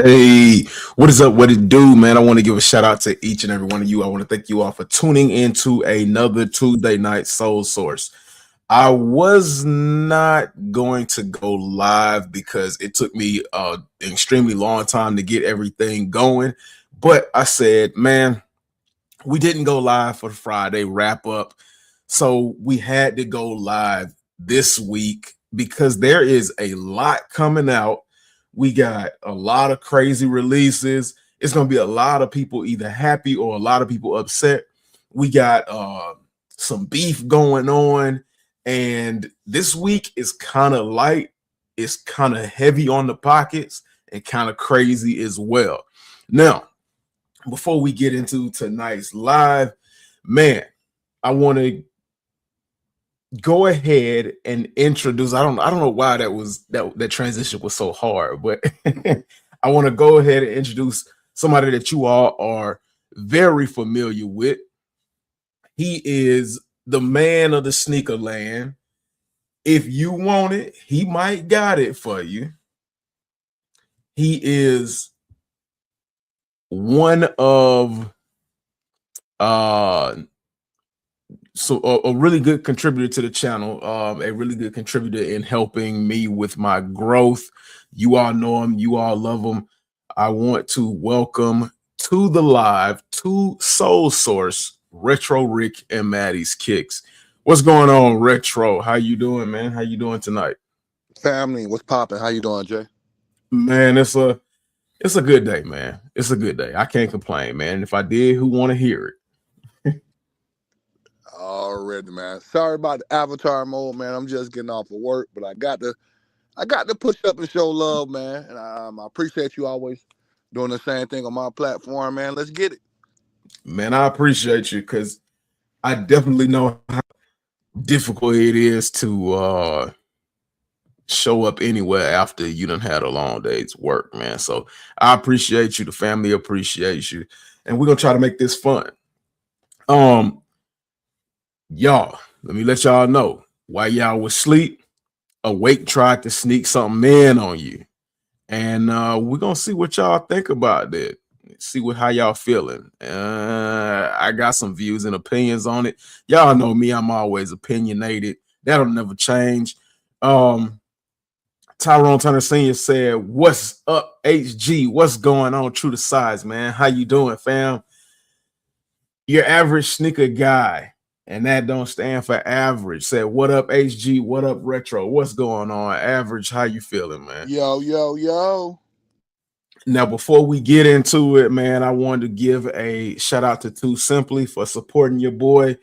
Hey, what is up? What it do, man? I want to give a shout out to each and every one of you. I want to thank you all for tuning into another Tuesday night Soul Source. I was not going to go live because it took me an extremely long time to get everything going. But I said, man, we didn't go live for the Friday wrap up. So we had to go live this week because there is a lot coming out. We got a lot of crazy releases. It's going to be a lot of people either happy or a lot of people upset. We got some beef going on. And this week is kind of light. It's kind of heavy on the pockets and kind of crazy as well. Now, before we get into tonight's live, man, I want to go ahead and introduce. I don't know why that transition was so hard, but I want to go ahead and introduce somebody that you all are very familiar with. He is the man of the sneaker land. If you want it, he might got it for you. He is one of so a really good contributor to the channel, a really good contributor in helping me with my growth. You all know him, you all love him. I want to welcome to the live to Soul Source, Retro Rick and Maddie's Kicks. What's going on, Retro? How you doing, man? How you doing tonight? Family, what's popping? How you doing, Jay? Man, it's a good day, man. It's a good day. I can't complain, man. If I did, who want to hear it? Already, man. Sorry about the avatar mode, man. I'm just getting off of work, but I got to push up and show love, man. And I appreciate you always doing the same thing on my platform, man. Let's get it. Man, I appreciate you because I definitely know how difficult it is to show up anywhere after you done had a long day's work, man. So I appreciate you. The family appreciates you. And we're gonna try to make this fun. Um, y'all, let me let y'all know while y'all was asleep, Awake tried to sneak something in on you. And we're gonna see what y'all think about that. See how y'all feeling. I got some views and opinions on it. Y'all know me, I'm always opinionated. That'll never change. Tyrone Turner Sr. said, "What's up, HG? What's going on? True to size, man. How you doing, fam? Your average sneaker guy, and that don't stand for average. Said, what up, HG? What up, Retro? What's going on, average? How you feeling, man? Yo. Now, before we get into it, man, I wanted to give a shout out to Too Simply for supporting your boy.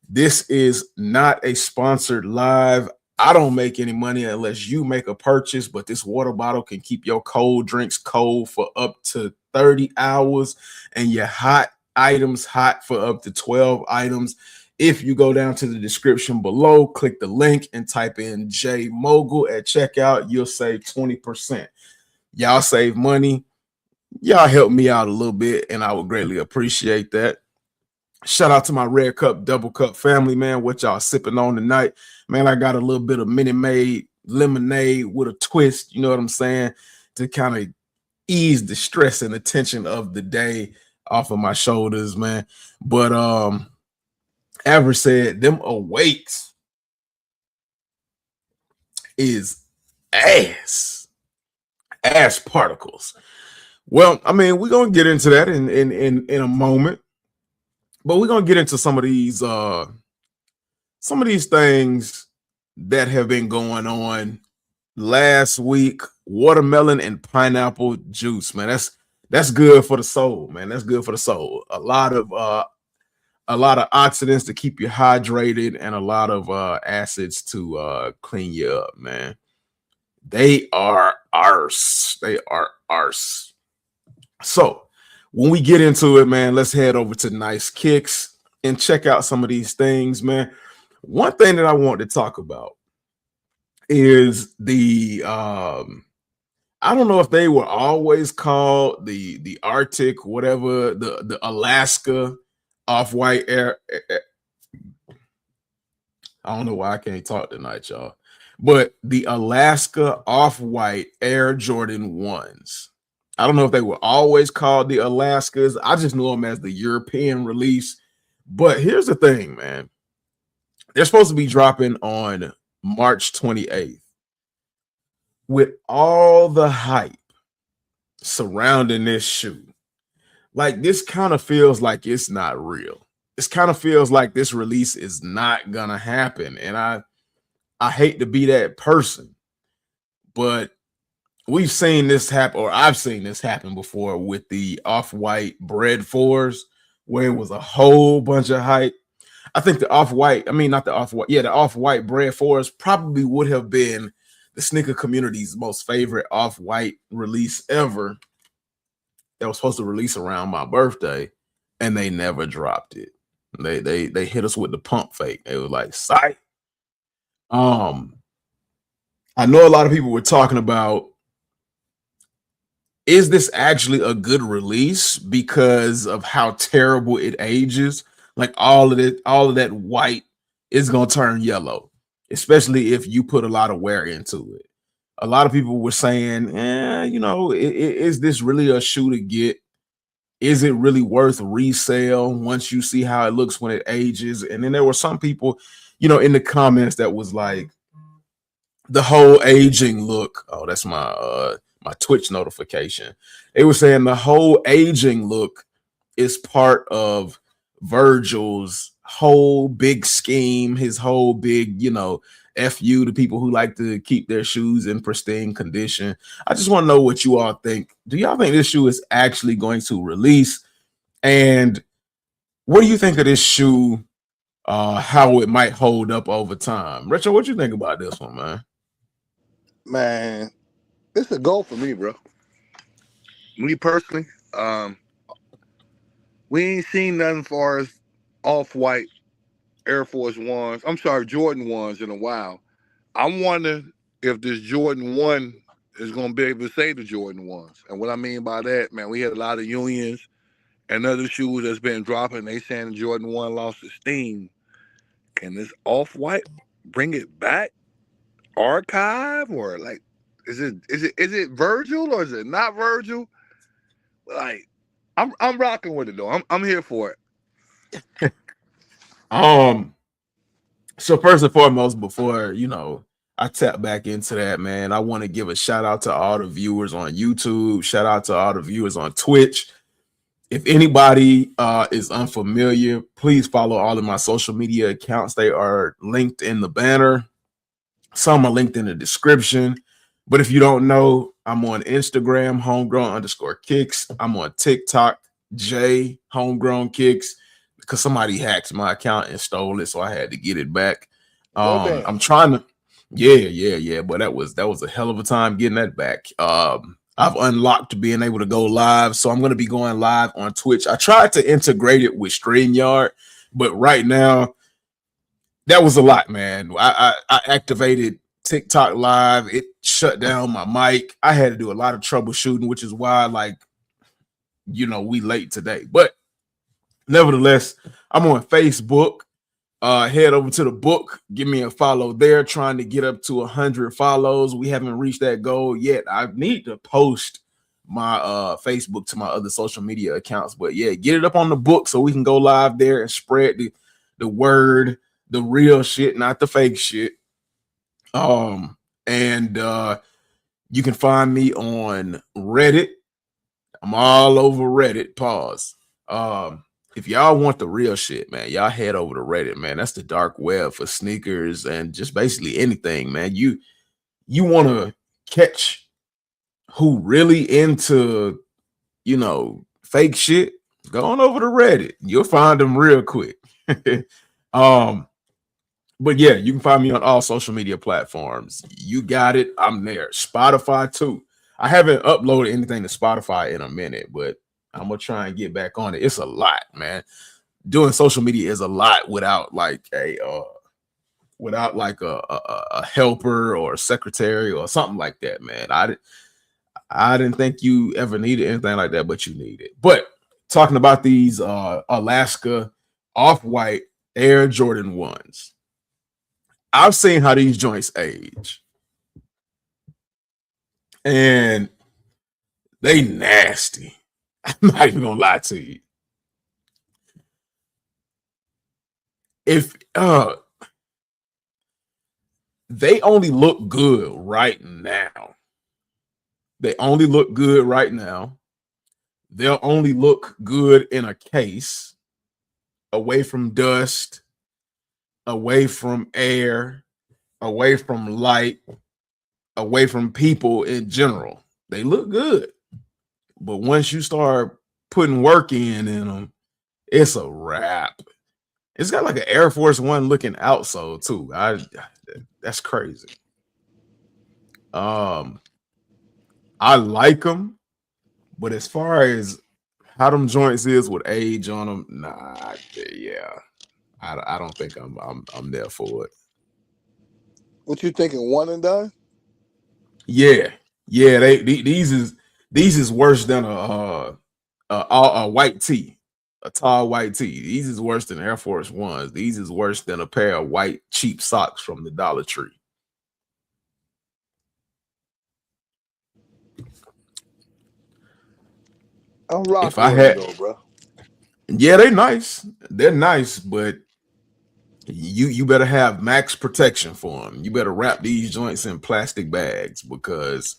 This is not a sponsored live. I don't make any money unless you make a purchase, but this water bottle can keep your cold drinks cold for up to 30 hours and your hot items hot for up to 12 items. If you go down to the description below, click the link and type in J Mogul at checkout, you'll save 20%. Y'all save money. Y'all help me out a little bit, and I would greatly appreciate that. Shout out to my Red Cup, Double Cup family, man. What y'all sipping on tonight? Man, I got a little bit of Minute Maid lemonade with a twist, you know what I'm saying, to kind of ease the stress and the tension of the day off of my shoulders, man. But Average said them awakes is ass particles. Well, I mean, we're gonna get into that in a moment, but we're gonna get into some of these things that have been going on last week. Watermelon and pineapple juice, man. That's good for the soul, man. That's good for the soul. A lot of oxidants to keep you hydrated and a lot of acids to clean you up, man. They are arse. They are arse. So when we get into it, man, let's head over to Nice Kicks and check out some of these things, man. One thing that I want to talk about is the I don't know if they were always called the Arctic, whatever, the Alaska off-white air. I don't know why I can't talk tonight, y'all. But the Alaska off-white Air Jordan 1s. I don't know if they were always called the Alaskas. I just knew them as the European release. But here's the thing, man. They're supposed to be dropping on March 28th. With all the hype surrounding this shoe, like this kind of feels like it's not real. This kind of feels like this release is not gonna happen. And I hate to be that person, but we've seen this happen, or I've seen this happen before with the off-white bread fours, where it was a whole bunch of hype. I think the off-white, I mean, not the off-white, yeah, the off-white bread fours probably would have been the sneaker community's most favorite off-white release ever. That was supposed to release around my birthday, and they never dropped it. They hit us with the pump fake. It was like, sight. I know a lot of people were talking about, is this actually a good release because of how terrible it ages? Like all of that white is gonna turn yellow, especially if you put a lot of wear into it. A lot of people were saying, is this really a shoe to get? Is it really worth resale once you see how it looks when it ages? And then there were some people, in the comments that was like, the whole aging look. Oh, that's my Twitch notification. They were saying the whole aging look is part of Virgil's whole big scheme, his whole big, FU to people who like to keep their shoes in pristine condition. I just want to know what you all think. Do y'all think this shoe is actually going to release? And what do you think of this shoe? How it might hold up over time? Retro, what you think about this one, man? Man, it's a goal for me, bro. Me personally, we ain't seen nothing far as off-white Air Force Ones. I'm sorry, Jordan ones in a while. I'm wondering if this Jordan 1 is going to be able to say the Jordan ones. And what I mean by that, man, we had a lot of unions and other shoes that's been dropping. They saying the Jordan 1 lost its steam. Can this off-white bring it back? Archive, or like, is it Virgil or is it not Virgil? Like, I'm rocking with it though. I'm here for it. So first and foremost, before I tap back into that, man, I want to give a shout out to all the viewers on YouTube. Shout out to all the viewers on Twitch. If anybody is unfamiliar, please follow all of my social media accounts. They are linked in the banner. Some are linked in the description. But if you don't know, I'm on Instagram, homegrown_kicks. I'm on TikTok, J Homegrown Kicks, because somebody hacked my account and stole it, so I had to get it back. I'm trying to, yeah. But that was a hell of a time getting that back. I've unlocked being able to go live, so I'm going to be going live on Twitch. I tried to integrate it with StreamYard, but right now, that was a lot, man. I activated TikTok live. It shut down my mic. I had to do a lot of troubleshooting, which is why, we late today. But nevertheless, I'm on Facebook. Head over to the book. Give me a follow there. Trying to get up to 100 follows. We haven't reached that goal yet. I need to post my Facebook to my other social media accounts. But yeah, get it up on the book so we can go live there and spread the word, the real shit, not the fake shit. And you can find me on Reddit. I'm all over Reddit. Pause. If y'all want the real shit, man, y'all head over to Reddit, man. That's the dark web for sneakers and just basically anything, man. You want to catch who really into, fake shit, go on over to Reddit. You'll find them real quick. But yeah, you can find me on all social media platforms. You got it. I'm there. Spotify too. I haven't uploaded anything to Spotify in a minute, but I'm gonna try and get back on it. It's a lot, man. Doing social media is a lot without like a helper or a secretary or something like that, man. I didn't think you ever needed anything like that, but you need it. But talking about these Alaska off-white Air Jordan 1s. I've seen how these joints age. And They nasty. I'm not even gonna lie to you. If they only look good right now. They only look good right now. They'll only look good in a case, away from dust, away from air, away from light, away from people in general. They look good. But once you start putting work in them, it's a wrap. It's got like an Air Force One looking outsole too. That's crazy. Um, I like them, but as far as how them joints is with age on them, nah, yeah, I don't think I'm there for it. What you thinking? One and done? Yeah, yeah. These is worse than a white tee, a tall white tee. These is worse than Air Force Ones. These is worse than a pair of white cheap socks from the Dollar Tree. I'm rocking If I with them had, though, bro. yeah, they're nice. They're nice, but you better have max protection for them. You better wrap these joints in plastic bags because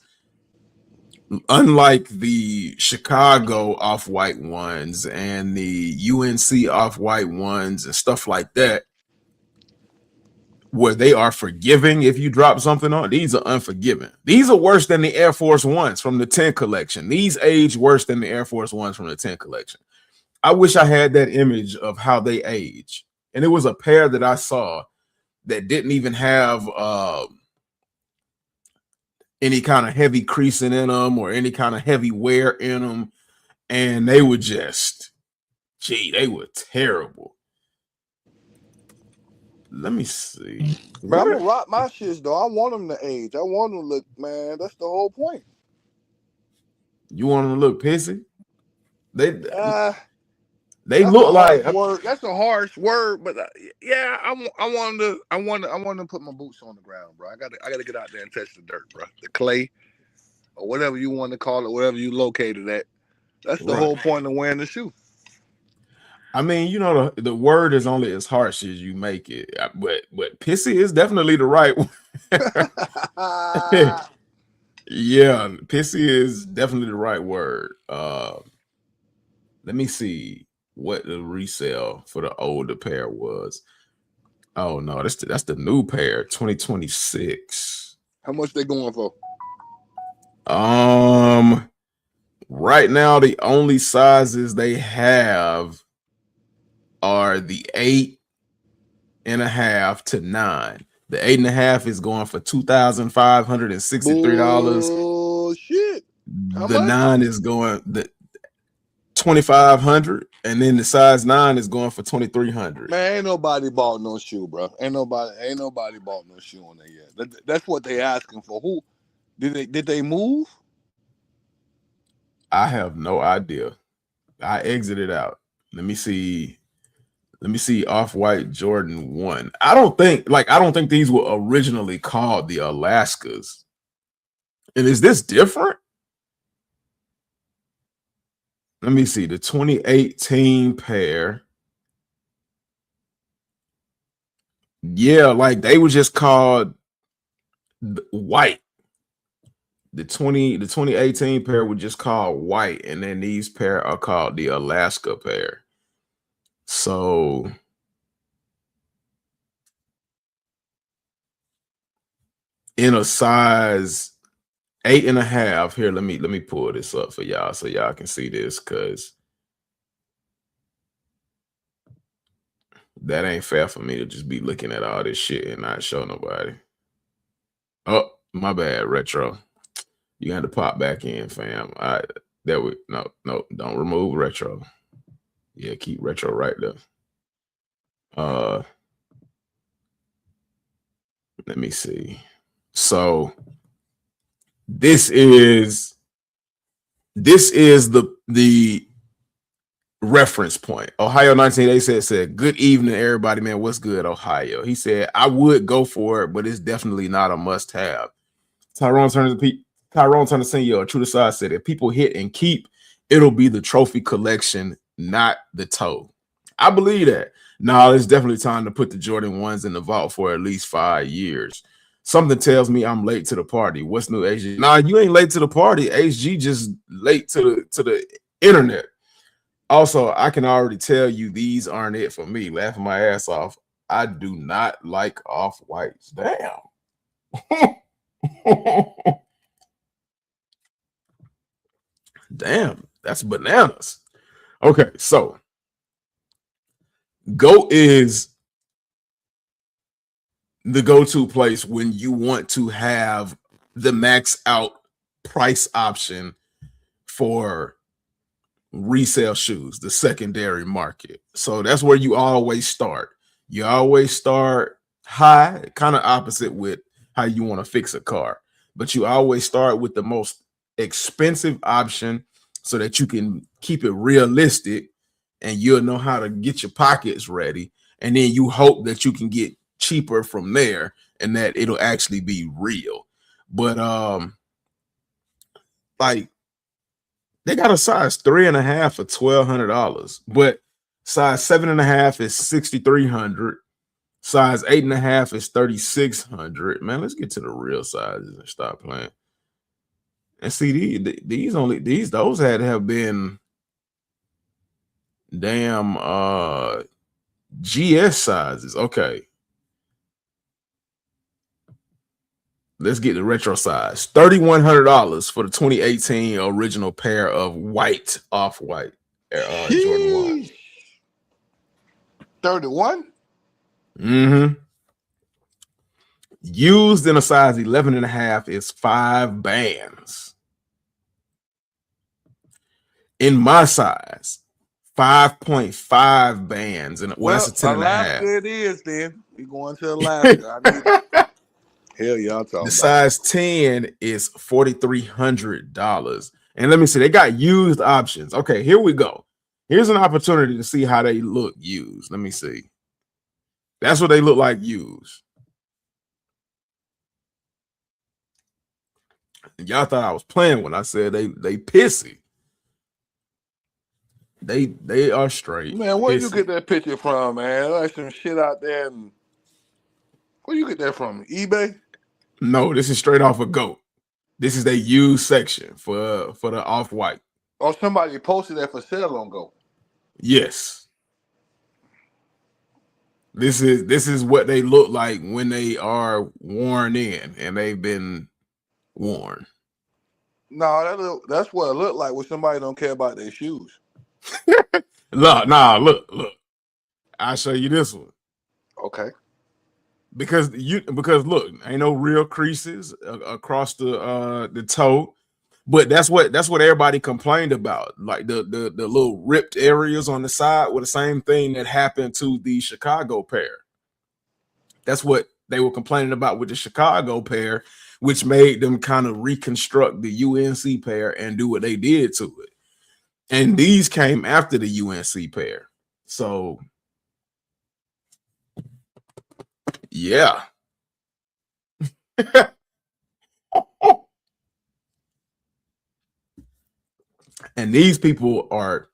unlike the Chicago off-white ones and the UNC off-white ones and stuff like that, where they are forgiving if you drop something on, these are unforgiving. These are worse than the Air Force Ones from the 10 collection. These age worse than the Air Force Ones from the 10 collection. I wish I had that image of how they age. And it was a pair that I saw that didn't even have any kind of heavy creasing in them or any kind of heavy wear in them. And they were just, they were terrible. Let me see. But I'm gonna rock my shits though. I want them to age. I want them to look, man. That's the whole point. You want them to look pissy? They that's look a like harsh word. That's a harsh word, but yeah, I want to put my boots on the ground, bro. I got to get out there and touch the dirt, bro. The clay or whatever you want to call it, wherever you located at. That's the whole point of wearing the shoe. I mean, you know, the word is only as harsh as you make it, but pissy is definitely the right one. Yeah, pissy is definitely the right word. Let me see what the resale for the older pair was. Oh no, that's the new pair, 2026. How much they going for? Right now the only sizes they have are the 8.5 to 9. The 8.5 is going for $2,563. Oh shit! How The much? 9 is going the 2,500, and then the size 9 is going for 2,300. Man, ain't nobody bought no shoe, bro. Ain't nobody bought no shoe on there yet. That's what they asking for. Who did they move? I have no idea. I exited out. Let me see Off-White Jordan 1. I don't think these were originally called the Alaskas. And is this different? Let me see the 2018 pair. Yeah, like they were just called white. The 2018 pair were just called white, and then these pair are called the Alaska pair. So in a size 8.5, here, let me pull this up for y'all so y'all can see this, because that ain't fair for me to just be looking at all this shit and not show nobody. Oh, my bad, Retro. You got to pop back in, fam. No, don't remove Retro. Yeah, keep Retro right there. Let me see. So this is the reference point. Ohio 1986 said, "Good evening, everybody, man. What's good, Ohio?" He said, "I would go for it, but it's definitely not a must-have." Tyrone turns to Pete. Tyrone Tennessee, True to Size said, if people hit and keep, it'll be the trophy collection, not the toe. I believe that. Now it's definitely time to put the Jordan 1s in the vault for at least 5 years. Something tells me I'm late to the party. What's new, HG? Nah, you ain't late to the party. HG just late to the internet. Also, I can already tell you these aren't it for me. Laughing my ass off. I do not like off-whites. Damn. Damn, that's bananas. Okay, so GOAT is the go-to place when you want to have the max out price option for resale shoes, the secondary market. So that's where you always start. You always start high, kind of opposite with how you want to fix a car, but you always start with the most expensive option so that you can keep it realistic and you'll know how to get your pockets ready. And then you hope that you can get cheaper from there and that it'll actually be real. But like they got a size 3.5 for $1,200, but size 7.5 is $6,300. Size 8.5 is $3,600. Man, let's get to the real sizes and stop playing. And see, those had to have been damn GS sizes. Okay. Let's get the retro size. $3,100 for the 2018 original pair of white off-white Jordan 1. 31? Mm-hmm. Used in a size 11.5 is 5 bands. In my size, 5.5 bands. And well, that's a 10.5. Alaska it is then. We going to Alaska. I need hell y'all talking the size 10 is $4,300. And let me see, they got used options. Okay, here we go. Here's an opportunity to see how they look used. Let me see. That's what they look like used. Y'all thought I was playing when I said they pissy. They are straight. Man, where you get that picture from, man? Like some shit out there. And where you get that from? eBay? No, this is straight off of GOAT. This is the used section for the off-white. Oh, somebody posted that for sale on GOAT. Yes. This is what they look like when they are worn in and they've been worn. No, that's what it looked like when somebody don't care about their shoes. Look. I'll show you this one. Okay. Because look, ain't no real creases across the toe. But that's what everybody complained about. Like the little ripped areas on the side were the same thing that happened to the Chicago pair. That's what they were complaining about with the Chicago pair, which made them kind of reconstruct the UNC pair and do what they did to it. And these came after the UNC pair. So yeah. And these people are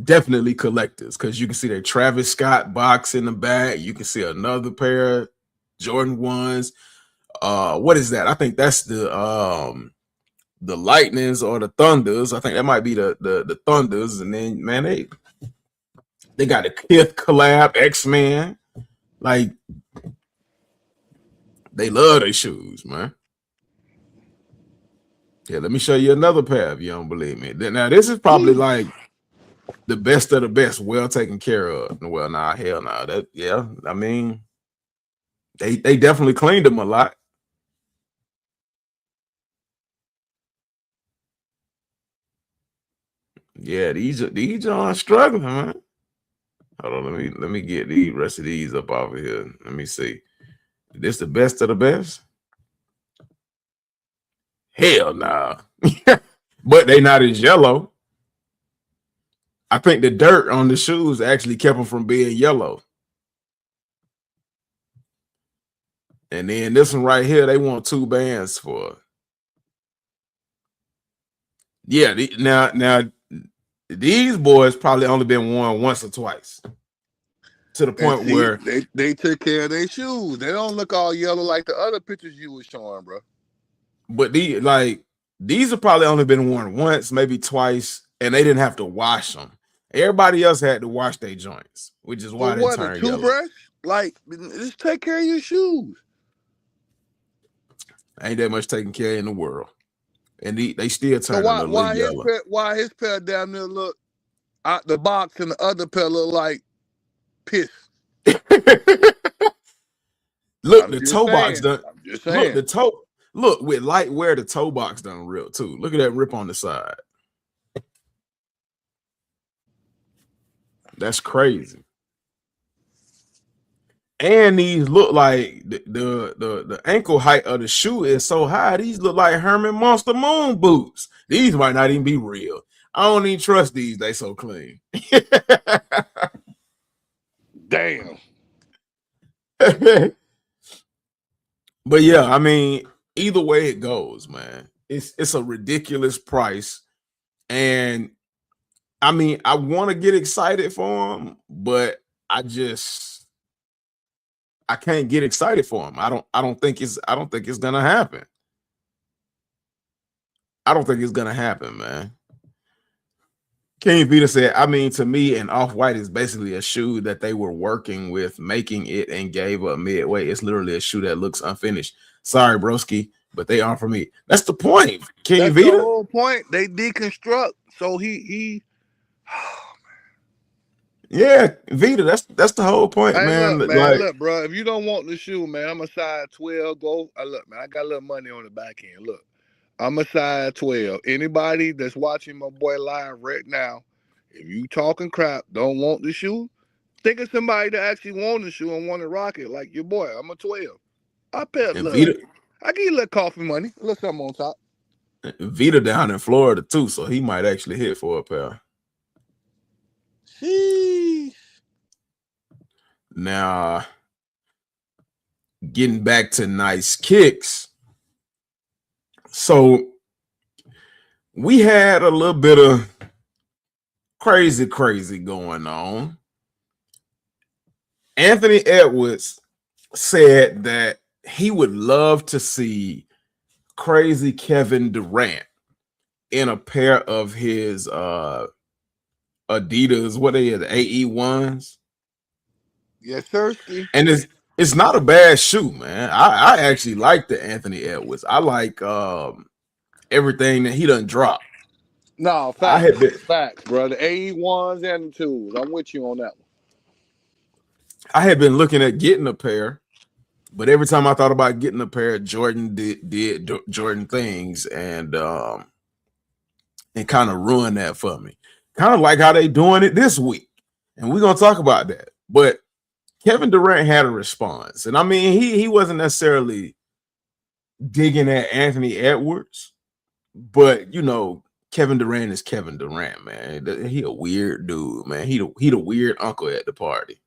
definitely collectors because you can see their Travis Scott box in the back. You can see another pair, Jordan 1s. What is that? I think that's the Lightnings or the Thunders. I think that might be the Thunders. And then, man, they got a Kith collab, X-Men. Like, they love their shoes, man. Yeah, let me show you another pair if you don't believe me. Now, this is probably like the best of the best, well taken care of. Well, nah, hell nah. That, yeah, I mean, they definitely cleaned them a lot. Yeah, these are struggling, man. Hold on, let me get the rest of these up off of here. Let me see. This the best of the best? Hell nah. But they not as yellow. I think the dirt on the shoes actually kept them from being yellow. And then this one right here, they want 2 bands for. Yeah, now these boys probably only been worn once or twice. To the And point see, where they took care of their shoes. They don't look all yellow like the other pictures you was showing, bro. but these have probably only been worn once, maybe twice, and they didn't have to wash them. Everybody else had to wash their joints, which is For why they what? A turn yellow. toothbrush? Like, just take care of your shoes. Ain't that much taking care in the world, and they still So turning a little yellow. why his pair down there look out the box and the other pair look like piss? Look, I'm the just toe box saying. done. I'm just Look, saying. the toe. Look, with light wear, the toe box done real too. Look at that rip on the side. That's crazy. And these look like the ankle height of the shoe is so high. These look like Herman Monster Moon boots. These might not even be real. I don't even trust these. They so clean. Damn. But yeah, I mean, either way it goes, man, it's a ridiculous price. And I mean, I want to get excited for them, but I can't get excited for them. I don't think it's gonna happen. I don't think it's gonna happen, man. King Vita said, I mean, to me, an off-white is basically a shoe that they were working with making it and gave up midway. It's literally a shoe that looks unfinished. Sorry, broski, but they aren't for me. That's the point, King That's Vita. the whole point. They deconstruct. So he Yeah, Vita, that's the whole point, Hey, man. Like, look, bro. If you don't want the shoe, man, I'm a size 12. Go. Look, man, I got a little money on the back end. Look, I'm a size 12. Anybody that's watching my boy live right now, if you talking crap, don't want the shoe, think of somebody that actually want the shoe and want to rock it, like your boy. I'm a 12. I pay. and Look, Vita, I give you a little coffee money, a little something on top. Vita down in Florida too, so he might actually hit for a pair. Sheesh. Now, getting back to nice kicks. So we had a little bit of crazy going on. Anthony Edwards said that he would love to see crazy Kevin Durant in a pair of his Adidas, what they are, the AE1s. Yes, sir. And it's not a bad shoe, man. I actually like the Anthony Edwards. I like everything that he done dropped. No, facts, bro. The AE1s and the 2s. I'm with you on that one. I had been looking at getting a pair, but every time I thought about getting a pair, Jordan did Jordan things and kind of ruined that for me. Kind of like how they doing it this week. And we're gonna talk about that. But Kevin Durant had a response. And I mean, he wasn't necessarily digging at Anthony Edwards, but you know, Kevin Durant is Kevin Durant, man. He a weird dude, man. He the weird uncle at the party.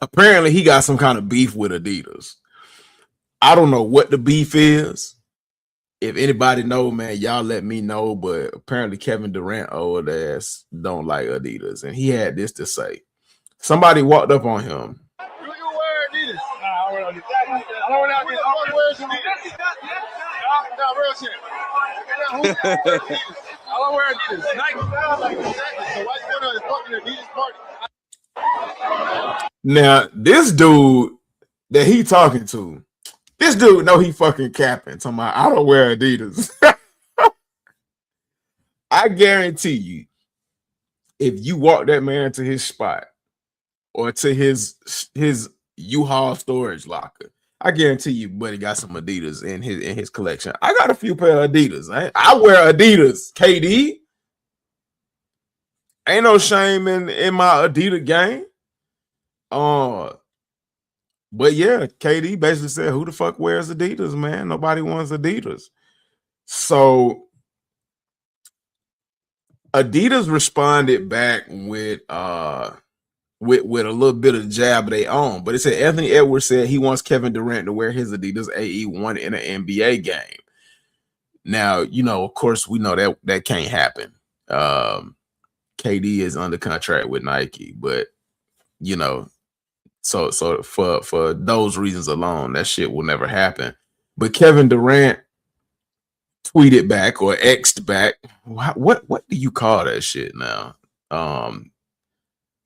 Apparently he got some kind of beef with Adidas. I don't know what the beef is. If anybody know, man, y'all let me know. But apparently Kevin Durant old ass don't like Adidas, and he had this to say. Somebody walked up on him. You wear Adidas? Nah, I don't wear Adidas. I don't wear Adidas. I don't wear Adidas. Nah, real shit. I don't wear Adidas. Nike. So why you going to a fucking Adidas party? Now, this dude that he talking to, this dude know he fucking capping. Talking about, I don't wear Adidas. I guarantee you, if you walk that man to his spot or to his U-Haul storage locker, I guarantee you, buddy got some Adidas in his collection. I got a few pair of Adidas. I wear Adidas. KD, ain't no shame in my Adidas game. But yeah, KD basically said, "Who the fuck wears Adidas, man? Nobody wants Adidas." So Adidas responded back with a little bit of jab of their own, but it said Anthony Edwards said he wants Kevin Durant to wear his Adidas AE1 in an NBA game. Now, of course, we know that can't happen. KD is under contract with Nike, but so for those reasons alone, that shit will never happen. But Kevin Durant tweeted back or X'd back. What do you call that shit now? I'm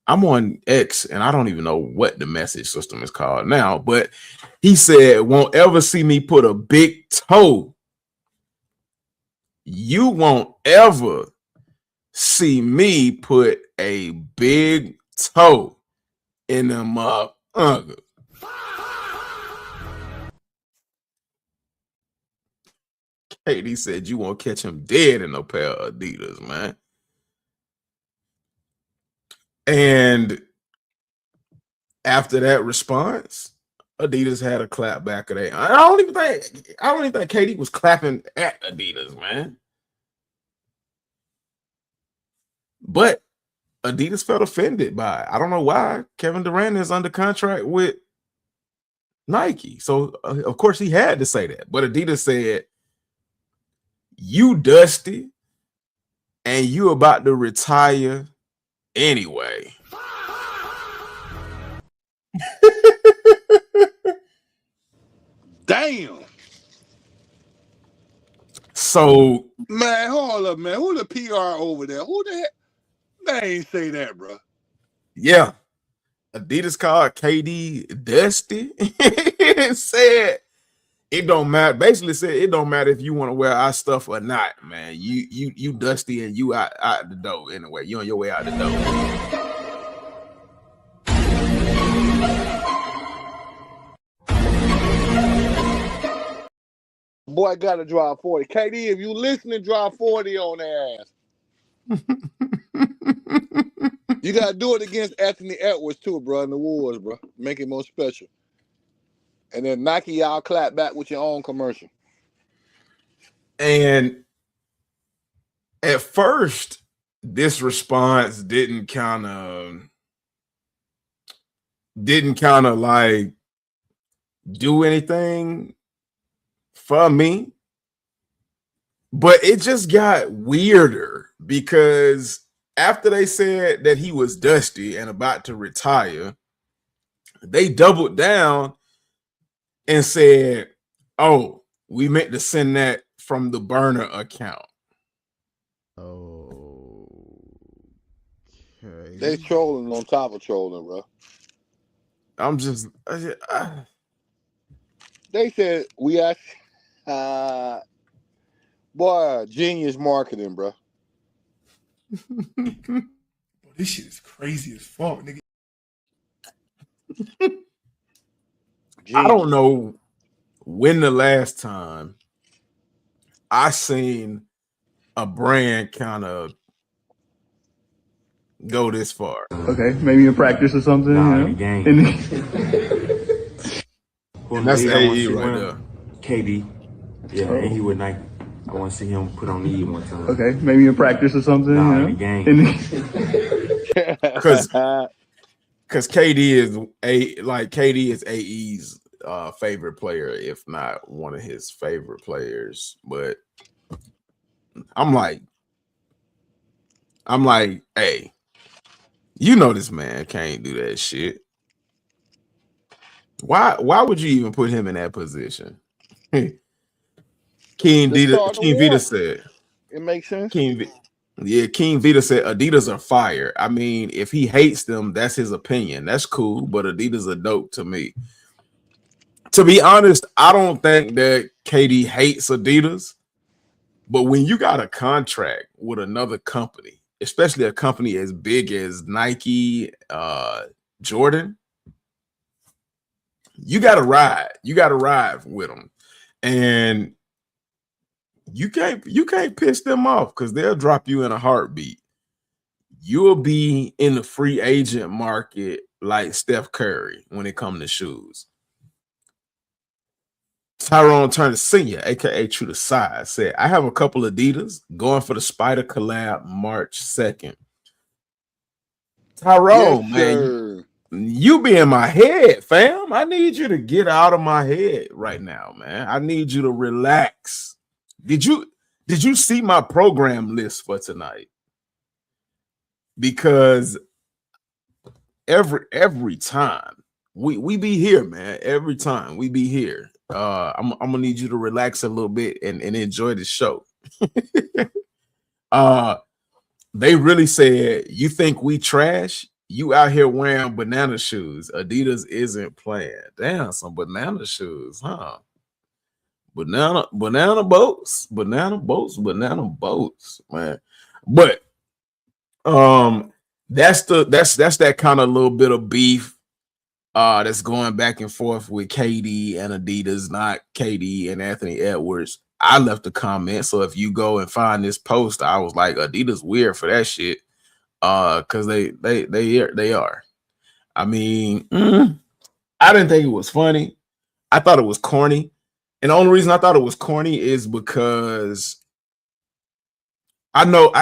on X and I don't even know what the message system is called now, but he said, "Won't ever see me put a big toe. You won't ever see me put a big toe in them up." KD said, "You won't catch him dead in a pair of Adidas, man." And after that response, Adidas had a clap back of that. I don't even think KD was clapping at Adidas, man. But Adidas felt offended by it. I don't know why. Kevin Durant is under contract with Nike. So, of course, he had to say that. But Adidas said, "You dusty, and you about to retire anyway." Damn. So, man, hold up, man. Who the PR over there? Who the heck? They ain't say that, bro. Yeah. Adidas called KD dusty. Said it don't matter. Basically said it don't matter if you want to wear our stuff or not, man. You dusty and you out the door anyway. You on your way out the door. Boy, gotta drive 40. KD, if you listening, drive 40 on their ass. You gotta do it against Anthony Edwards too, bro, in the Wars, bro. Make it more special. And then Nike, y'all clap back with your own commercial. And at first, this response didn't kind of like do anything for me, but it just got weirder because after they said that he was dusty and about to retire, they doubled down and said, "Oh, we meant to send that from the burner account." Oh, okay. They trolling on top of trolling, bro. I'm just They said we actually boy, genius marketing, bro. This shit is crazy as fuck, nigga. I don't know when the last time I seen a brand kind of go this far. Okay, maybe in practice or something. Nah, in the game. And that's AE right there. KD. Yeah, and he with Nike. I want to see him put on the E one time. Okay, maybe in practice or something. Nah, in the game. Because KD is AE's favorite player, if not one of his favorite players. But I'm like, hey, this man can't do that shit. Why would you even put him in that position? King Vita said it makes sense. King Vita said Adidas are fire. I mean, if he hates them, that's his opinion. That's cool, but Adidas are dope to me. To be honest, I don't think that KD hates Adidas, but when you got a contract with another company, especially a company as big as Nike, Jordan, you got to ride. You got to ride with them, and you can't piss them off because they'll drop you in a heartbeat. You'll be in the free agent market like Steph Curry when it comes to shoes. Tyrone Turner Sr., aka True to Size, said, "I have a couple of Adidas going for the Spider collab March 2nd. Tyrone, man, you be in my head, fam. I need you to get out of my head right now, man. I need you to relax. Did you see my program list for tonight? Because every time we be here, man. Every time we be here. I'm gonna need you to relax a little bit and enjoy the show. They really said, you think we trash? You out here wearing banana shoes. Adidas isn't playing. Damn, some banana shoes, huh? Banana boats, man. But that's that kind of little bit of beef that's going back and forth with KD and Adidas, not KD and Anthony Edwards. I left a comment, so if you go and find this post, I was like, Adidas weird for that shit, because they are. I mean, I didn't think it was funny. I thought it was corny, and the only reason I thought it was corny is because I won't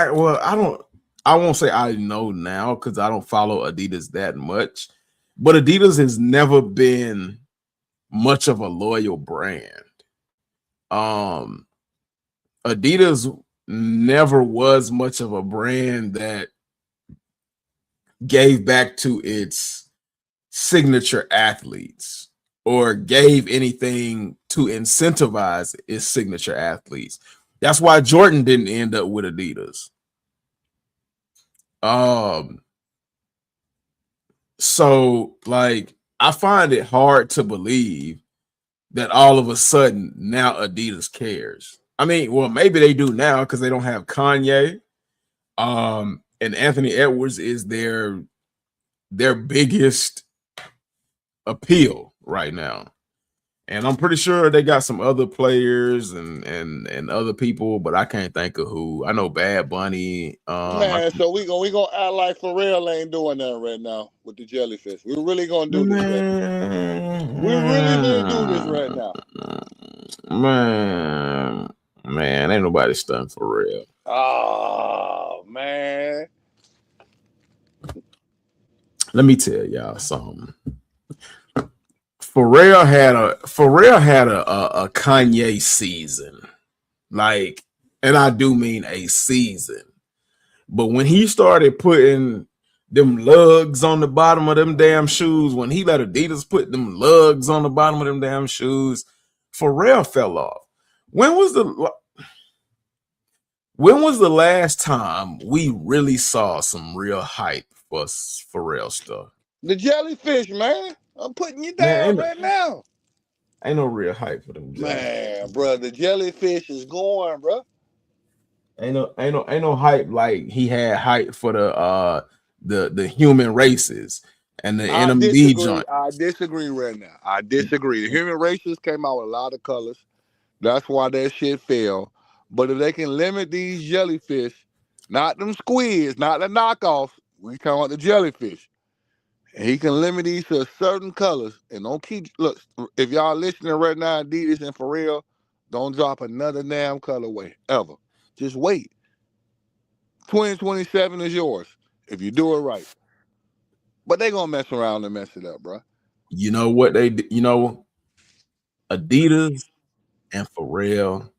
say I know now because I don't follow Adidas that much, but Adidas has never been much of a loyal brand. Adidas never was much of a brand that gave back to its signature athletes or gave anything to incentivize its signature athletes. That's why Jordan didn't end up with Adidas. So like I find it hard to believe that all of a sudden now Adidas cares. I mean, well, maybe they do now because they don't have Kanye. And Anthony Edwards is their biggest appeal right now. And I'm pretty sure they got some other players and other people, but I can't think of who. I know Bad Bunny. Man, so we gonna act like Pharrell ain't doing nothing right now with the jellyfish. We're really gonna do this. We're really gonna do this right now. Man, ain't nobody stunned for real. Oh man. Let me tell y'all something. Pharrell had a Kanye season. Like, and I do mean a season. But when he started putting them lugs on the bottom of them damn shoes, when he let Adidas put them lugs on the bottom of them damn shoes, Pharrell fell off. When was the last time we really saw some real hype for Pharrell stuff? The jellyfish, man. I'm putting you Man, down right now. Ain't no real hype for them. Man, bro, the jellyfish is going, bro. Ain't no hype like he had hype for the human races and the NMD joint. I disagree right now. I disagree. The human races came out with a lot of colors. That's why that shit fell. But if they can limit these jellyfish, not them squids, not the knockoffs, we talking about the jellyfish. And he can limit these to certain colors and don't keep look. If y'all listening right now, Adidas and Pharrell, don't drop another damn colorway ever. Just wait. 2027 is yours if you do it right. But they gonna mess around and mess it up, bro. You know what they? You know, Adidas and Pharrell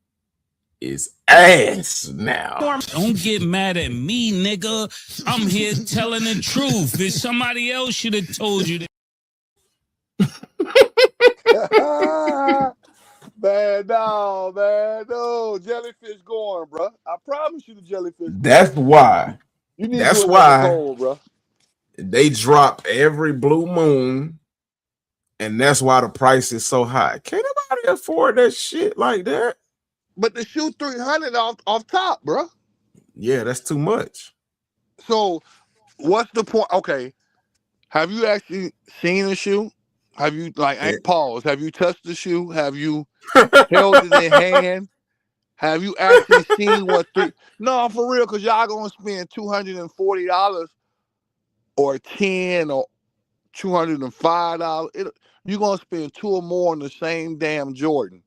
is ass now. Don't get mad at me, nigga. I'm here telling the truth. If somebody else should have told you that. Man, no. Jellyfish going, bro. I promise you the jellyfish going. That's why. You need to do another poll, bro. They drop every blue moon, and that's why the price is so high. Can't nobody afford that shit like that. But the shoe 300 off top, bro. Yeah, that's too much. So, what's the point? Okay, have you actually seen a shoe? Have you pause? Have you touched the shoe? Have you held it in hand? Have you actually seen what No, for real, because y'all gonna spend $240 or 10 or $205. You're gonna spend two or more on the same damn Jordan.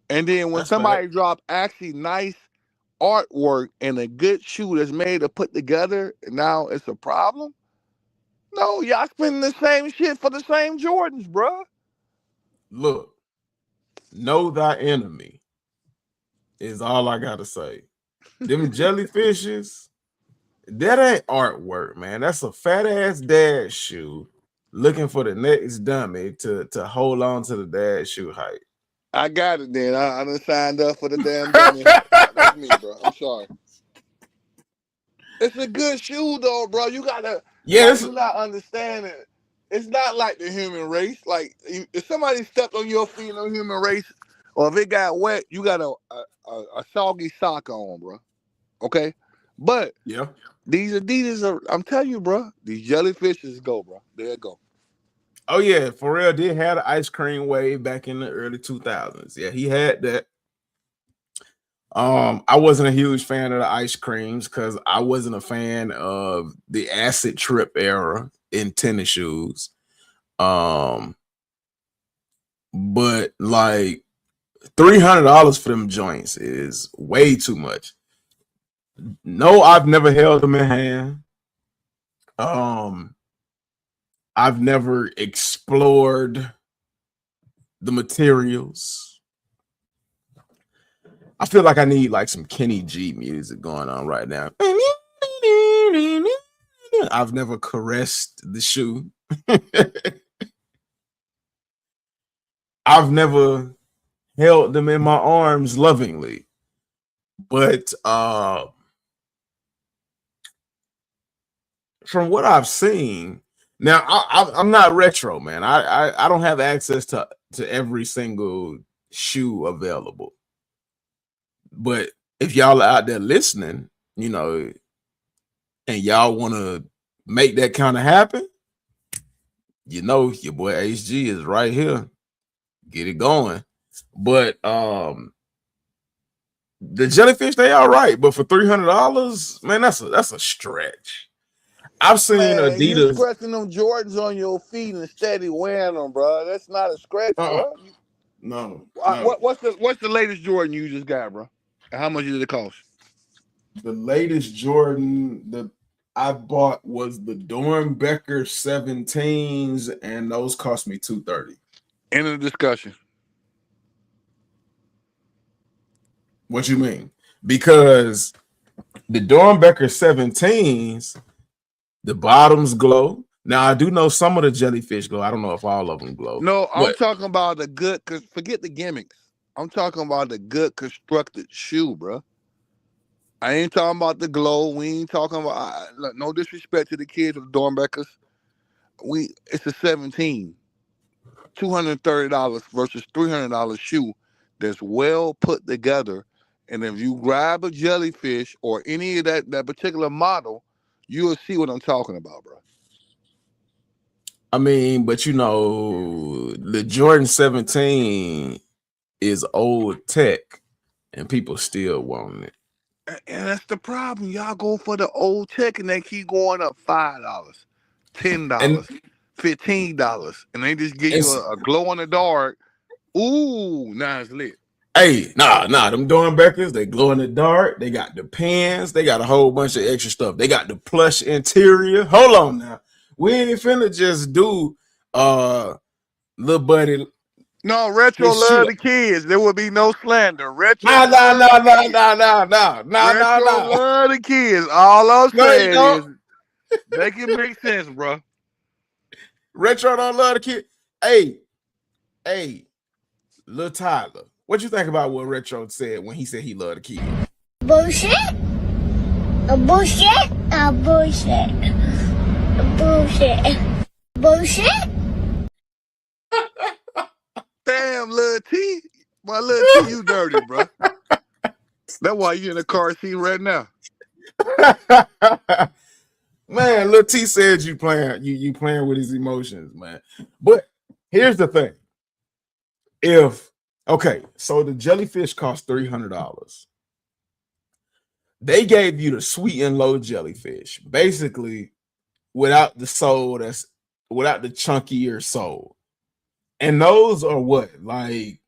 And then when somebody drop actually nice artwork and a good shoe that's made to put together, now it's a problem. No, y'all spending the same shit for the same Jordans, bro. Look, know thy enemy. Is all I gotta say. Them jellyfishes, that ain't artwork, man. That's a fat ass dad shoe looking for the next dummy to hold on to the dad shoe height. I got it then. I done signed up for the damn dummy hype. That's me, bro. I'm sorry. It's a good shoe though, bro. You gotta Yes. you not understanding. It's not like the human race. Like if somebody stepped on your feet in the human race, or if it got wet, you got a soggy sock on, bro. Okay, but Yeah. these Adidas are. I'm telling you, bro. These jellyfishes go, bro. There it go. Oh yeah, Pharrell did have the ice cream wave back in the early 2000s. Yeah, he had that. I wasn't a huge fan of the ice creams because I wasn't a fan of the acid trip era in tennis shoes. But like $300 for them joints is way too much. No, I've never held them in hand. I've never explored the materials. I feel like I need like some Kenny G music going on right now. I've never caressed the shoe. I've never held them in my arms lovingly. But from what I've seen, now I'm not retro, man. I don't have access to every single shoe available. But if y'all are out there listening, you know, and y'all want to make that kind of happen, you know, your boy HG is right here. Get it going. But the jellyfish, they all right. But for $300, man, that's a stretch. I've seen Man, you Adidas. scratching them Jordans on your feet and steady wearing them, bro. That's not a scratch, bro. No. What's the latest Jordan you just got, bro? And how much did it cost? The latest Jordan that I bought was the Dornbecker 17s, and those cost me $230. End of the discussion. What you mean? Because the Dornbecker 17s, the bottoms glow. Now I do know some of the jellyfish glow. I don't know if all of them glow. No, I'm talking about the good. Cause forget the gimmicks. I'm talking about the good constructed shoe, bro. I ain't talking about the glow. We ain't talking about no disrespect to the kids of the Dornbeckers. It's a 17, $230 versus $300 shoe that's well put together. And if you grab a jellyfish or any of that particular model, you'll see what I'm talking about, bro. I mean, but you know, the Jordan 17 is old tech, and people still want it. And that's the problem. Y'all go for the old tech, and they keep going up $5, $10, $15, and they just give you a glow in the dark. Ooh, now it's lit. Hey, nah, them Dornbeckers, they glow in the dark. They got the pins. They got a whole bunch of extra stuff. They got the plush interior. Hold on now. We ain't finna just do little buddy. No, Retro love the kids. There will be no slander. Retro No. Retro love the kids. All I'm saying is make it make sense, bro. Retro don't love the kid. Hey, Lil Tyler, what you think about what Retro said when he said he loved the kids? Bullshit. Bullshit. Bullshit. Bullshit. Bullshit. Damn, Lil T. My Lil T, you dirty, bro. That's why you in the car seat right now. Man, Lil T said you playing with his emotions, man. But here's the thing. So the jellyfish cost $300. They gave you the sweet and low jellyfish, basically without the sole, without the chunkier sole. And those are what? Like,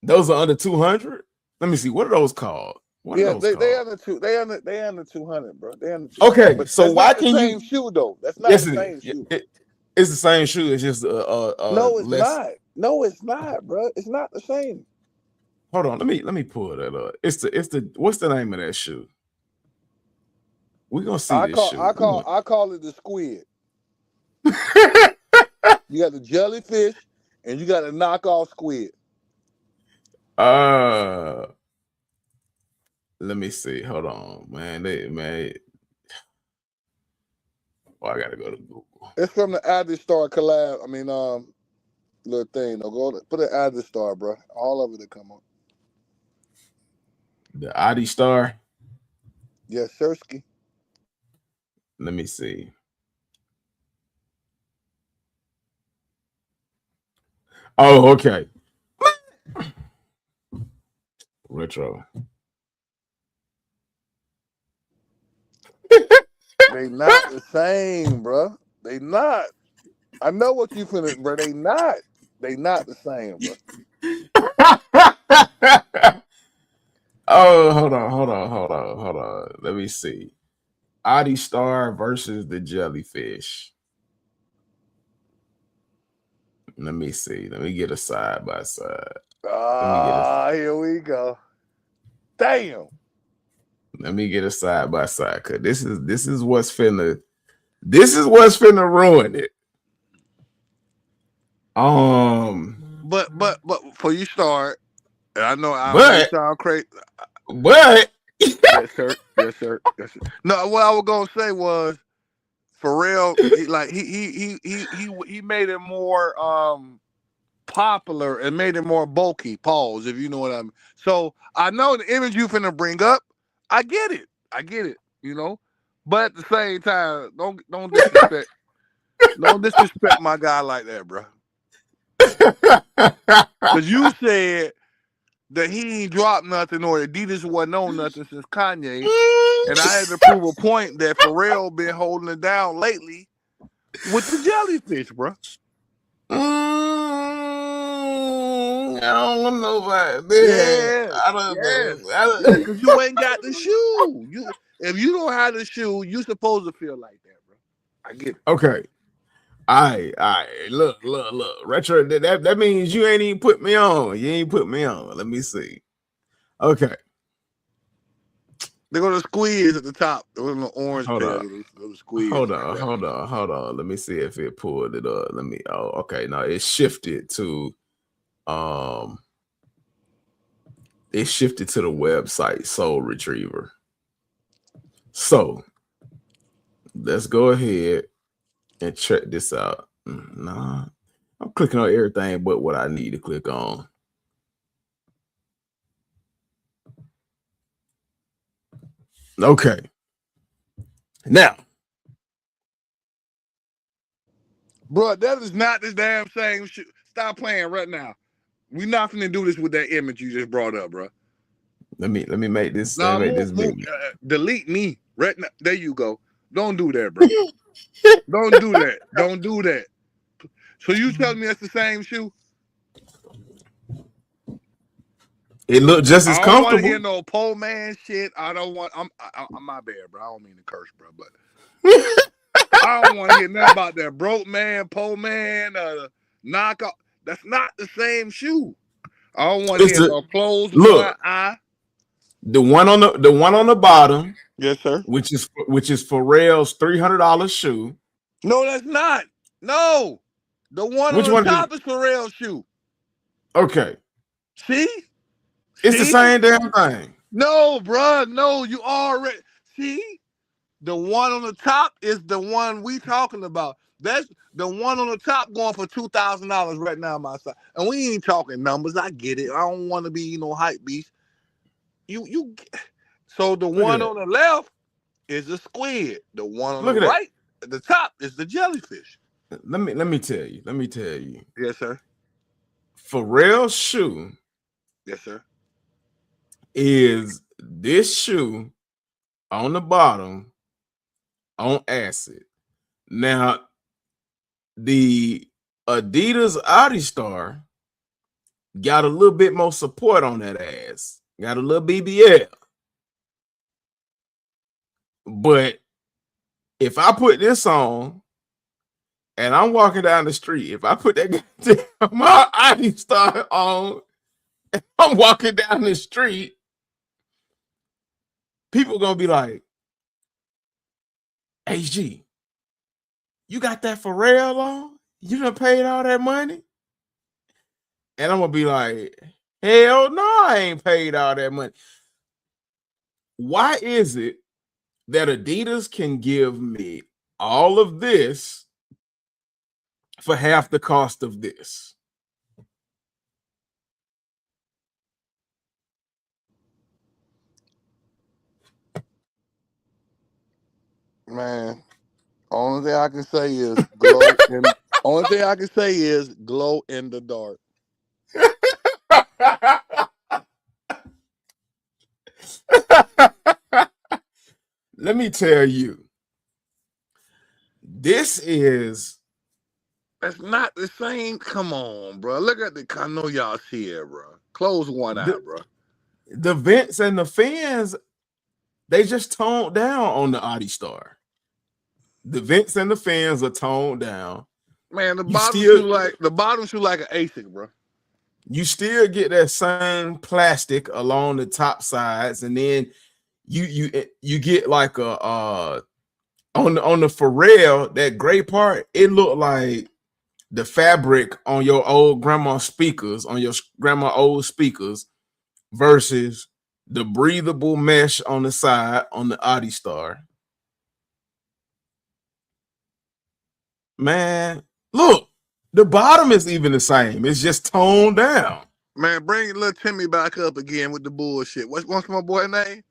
those are under 200? Let me see. What are those called? They under 200, bro. They under 200. Okay, but so why can same shoe though? That's not the same shoe. It's the same shoe. It's just no, it's not. No, it's not, bro. It's not the same. Hold on, let me pull that up. It's the what's the name of that shoe? We're gonna see this shoe. I call it the squid. You got the jellyfish and you got the knockoff squid. Let me see. Hold on, man. Oh, I gotta go to Google. It's from the Adidas Star collab. I mean, little thing. No, go put an Adidas Star, bro. All of it come on. The Adi Star. Yes, Sirski. Let me see. Oh, okay. Retro. They not the same, bro. They not. I know what you finna, bro. They not. They not the same, bro. Oh, hold on. Let me see. Adi Star versus the jellyfish. Let me see. Let me get a side by side. Here we go. Damn. Let me get a side by side, cause this is what's finna ruin it. But before you start, and I know I may sound crazy. But yes, sir. No, what I was gonna say was Pharrell, he made it more popular and made it more bulky. Pause, if you know what I mean. So I know the image you finna bring up. I get it. You know, but at the same time, don't disrespect. Don't disrespect my guy like that, bro. Because you said that he ain't dropped nothing or Adidas wasn't on nothing since Kanye. And I had to prove a point that Pharrell been holding it down lately with the jellyfish, bro. I don't know about that. Yeah, I don't know. Because you ain't got the shoe. If you don't have the shoe, you supposed to feel like that, bro. I get it. Okay. I look. Retro, that means you ain't even put me on. You ain't put me on. Let me see. Okay. They're gonna squeeze at the top. They're gonna orange pair. They'll squeeze. Hold on. Let me see if it pulled it up. Okay. No, it shifted to the website Soul Retriever. So let's go ahead and check this out. Nah, I'm clicking on everything but what I need to click on. Okay. Now, bro, that is not the damn same shit. Stop playing right now. We're not gonna do this with that image you just brought up, bro. Let me make this. Nah, delete me right now. There you go. Don't do that, bro. Don't do that. So you telling me that's the same shoe? It looked just as comfortable. I don't want to hear no pole man shit. I don't want. I'm my bad, bro. I don't mean to curse, bro, but I don't want to hear nothing about that broke man, pole man, knockoff. That's not the same shoe. I don't want to hear no closed one eye. The one on the bottom, yes, sir. Which is Pharrell's $300 shoe. No, that's not. No, the one on the top is Pharrell's shoe. Okay. See? It's the same damn thing. No, bro. No, you already see. The one on the top is the one we talking about. That's the one on the top going for $2,000 right now, my side. And we ain't talking numbers. I get it. I don't want to be, hype beast. So the one on the left is a squid. The one on the right, the top is the jellyfish. Let me tell you. Yes, sir. Pharrell's shoe. Yes, sir. Is this shoe on the bottom on acid. Now, the Adidas Adi Star got a little bit more support on that ass. Got a little BBL. But if I put this on and I'm walking down the street, if I put that my Adi Star on, I'm walking down the street. People gonna be like, HG, you got that Pharrell on? You done paid all that money? And I'm gonna be like, hell no, I ain't paid all that money. Why is it that Adidas can give me all of this for half the cost of this? Man, only thing I can say is glow in. Only thing I can say is glow in the dark. Let me tell you, this is. That's not the same. Come on, bro. Look at the. I know y'all see it, bro. Close one eye, bro. The Vince and the fans, they just toned down on the Audi Star. The Vince and the fans are toned down. Man, the bottom shoe like an ASIC, bro. You still get that same plastic along the top sides, and then you get like a on the Pharrell, that gray part, it looked like the fabric on your old grandma speakers, on your grandma old speakers, versus the breathable mesh on the side on the Audi Star. Man, look, the bottom is even the same. It's just toned down. Man, bring little Timmy back up again with the bullshit. What's my boy name?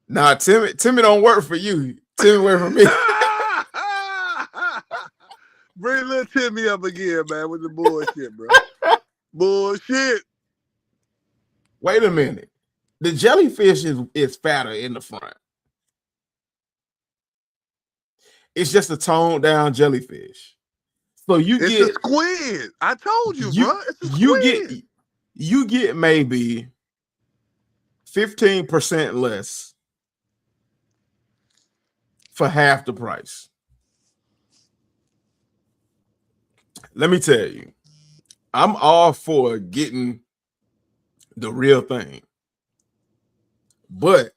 Nah, Timmy don't work for you. Timmy work for me. Bring little Timmy up again, man, with the bullshit, bro. Bullshit. Wait a minute. The jellyfish is fatter in the front. It's just a toned down jellyfish. So it's a squid. I told you, bro. It's a squid. You get maybe 15% less for half the price. Let me tell you, I'm all for getting the real thing. But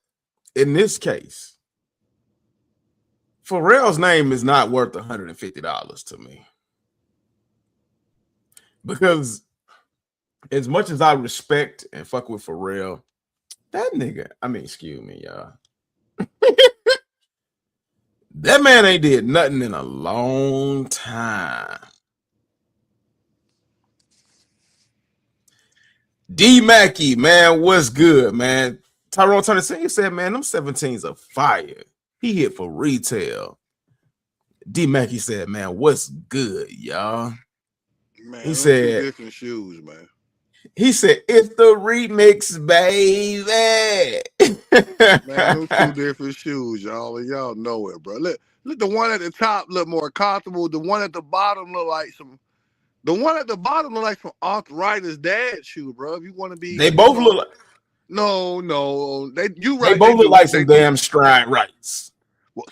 in this case, Pharrell's name is not worth $150 to me. Because as much as I respect and fuck with Pharrell, that nigga, excuse me, y'all. That man ain't did nothing in a long time. D Mackey, man, what's good, man? Tyrone Turner Sr. said, man, them 17s are fire. He hit for retail. D Mackey said, man, what's good, y'all? Man, he said, two different shoes, man. He said, it's the remix, baby. Man, those two different shoes, y'all. And y'all know it, bro. Look, the one at the top look more comfortable. The one at the bottom look like some. The one at the bottom look like some arthritis dad shoe, bro. If you want to be, they both look like. No, they. You They right. both look like some damn stride rights.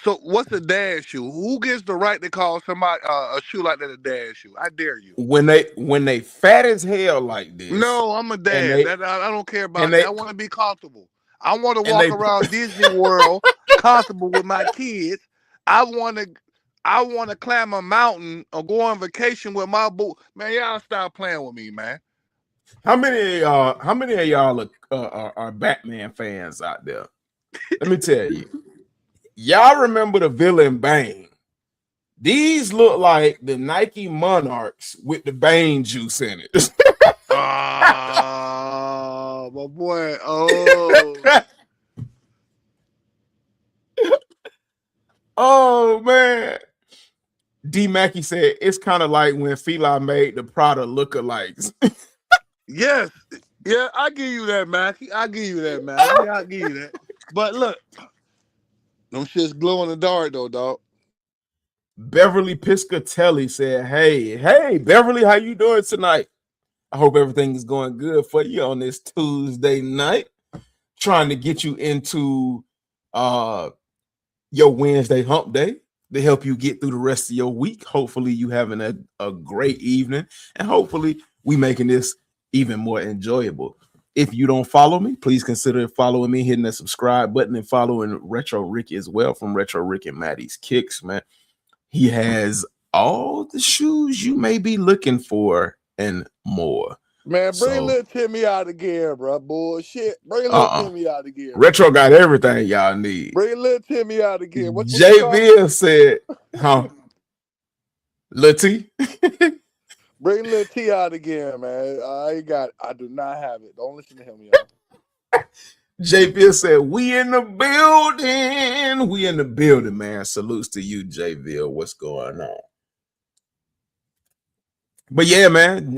So what's a dad shoe? Who gets the right to call somebody a shoe like that a dad shoe? I dare you. When they fat as hell like this. No, I'm a dad. I don't care about that. I want to be comfortable. I want to walk around Disney World comfortable with my kids. I want to climb a mountain or go on vacation with my boo. Man, y'all stop playing with me, man. How many of y'all are Batman fans out there? Let me tell you. Y'all remember the villain Bane? These look like the Nike Monarchs with the Bane juice in it. Oh, my boy. Oh. Oh, man. D. Mackey said, it's kind of like when Fila made the Prada lookalikes. Yes. Yeah, I give you that, Mackey. I give you that. But look, them shits glow in the dark, though, dog. Beverly Piscatelli said, hey, Beverly, how you doing tonight? I hope everything is going good for you on this Tuesday night. Trying to get you into your Wednesday hump day to help you get through the rest of your week. Hopefully you having a great evening, and hopefully we making this even more enjoyable. If you don't follow me, please consider following me, hitting that subscribe button, and following Retro Ricky as well from Retro Rick and Maddie's Kicks, man. He has all the shoes you may be looking for and more. Man, bring So, little Timmy out again, bro. Bullshit. Bring little Timmy out again. Retro got everything y'all need. Bring little Timmy out again. What JB said, huh? Lil T? Bring little T out again, man. I do not have it. Don't listen to him, y'all. JB said, we in the building. We in the building, man. Salutes to you, JV. What's going on? But yeah, man.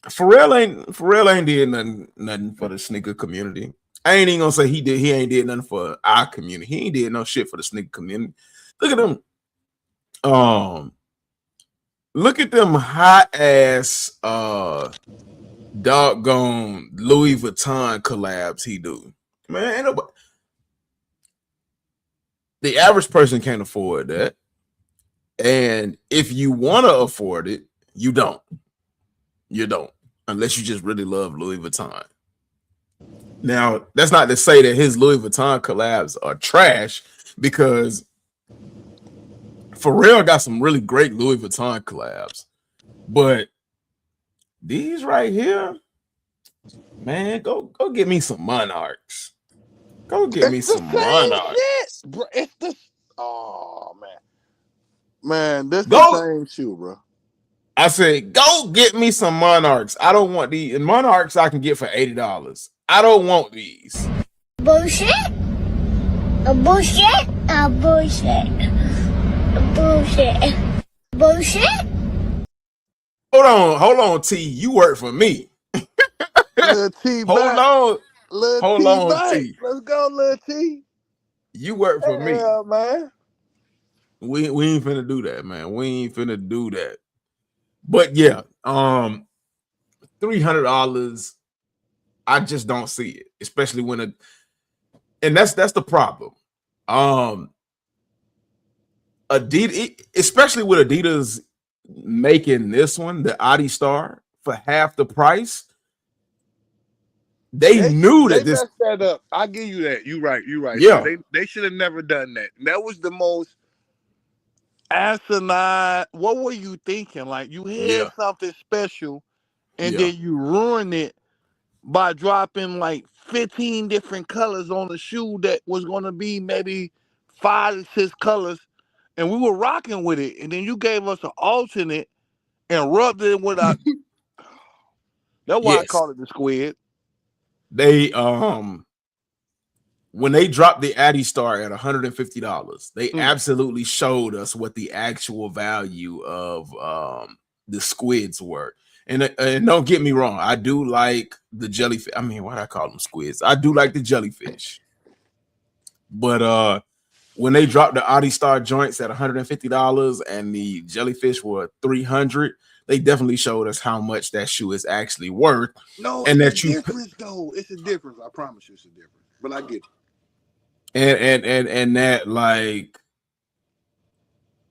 Pharrell ain't did nothing for the sneaker community. I ain't even gonna say he ain't did nothing for our community. He ain't did no shit for the sneaker community. Look at them. Look at them hot ass doggone Louis Vuitton collabs he do. Man, ain't nobody. The average person can't afford that. And if you want to afford it, you don't. You don't. Unless you just really love Louis Vuitton. Now, that's not to say that his Louis Vuitton collabs are trash, because Pharrell got some really great Louis Vuitton collabs. But these right here, man, go get me some Monarchs. Go get me some Monarchs. Bro, it's the man, this the same shoe, bro. I said, go get me some Monarchs. I don't want these. And Monarchs I can get for $80. I don't want these. Bullshit. A bullshit. A bullshit. A bullshit. Bullshit. Hold on, T. You work for me. Little T, hold on, T. Let's go, little T. You work for me, man. We ain't finna do that, man. We ain't finna do that. But yeah, $300. I just don't see it, especially when and that's the problem. Adidas, especially with Adidas making this one, the Adi Star, for half the price. They knew that this messed that up. I give you that. You right. Yeah. They should have never done that. That was the most asinine. What were you thinking? Like, you had something special, and then you ruined it by dropping like 15 different colors on a shoe that was going to be maybe 5 to 6 colors, and we were rocking with it, and then you gave us an alternate and rubbed it with our. That's why I call it the squid. They when they dropped the Addy Star at $150, they absolutely showed us what the actual value of the squids were. And don't get me wrong, I do like the jellyfish. I mean, why do I call them squids? I do like the jellyfish. But when they dropped the Addy Star joints at $150 and the jellyfish were $300, they definitely showed us how much that shoe is actually worth. No, and it's a difference, though. It's a difference. I promise you, it's a difference. But I get it. And that, like,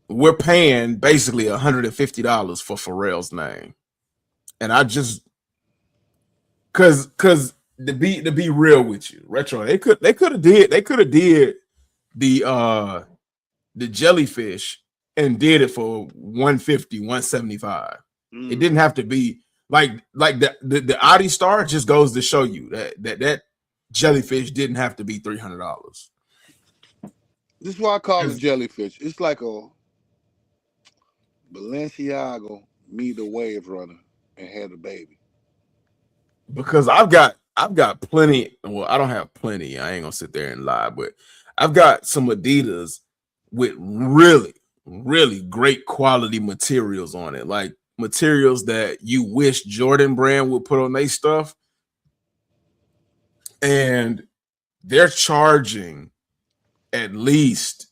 we're paying basically $150 for Pharrell's name, and I just because to be real with you, Retro, they could have did the jellyfish and did it for $150, $175. It didn't have to be like the Adi Star. Just goes to show you that jellyfish didn't have to be $300. This is why I call it jellyfish. It's like a Balenciaga meet the Wave Runner and had a baby. Because I've got plenty. Well, I don't have plenty. I ain't gonna sit there and lie, but I've got some Adidas with really, really great quality materials on it, like materials that you wish Jordan Brand would put on their stuff, and they're charging at least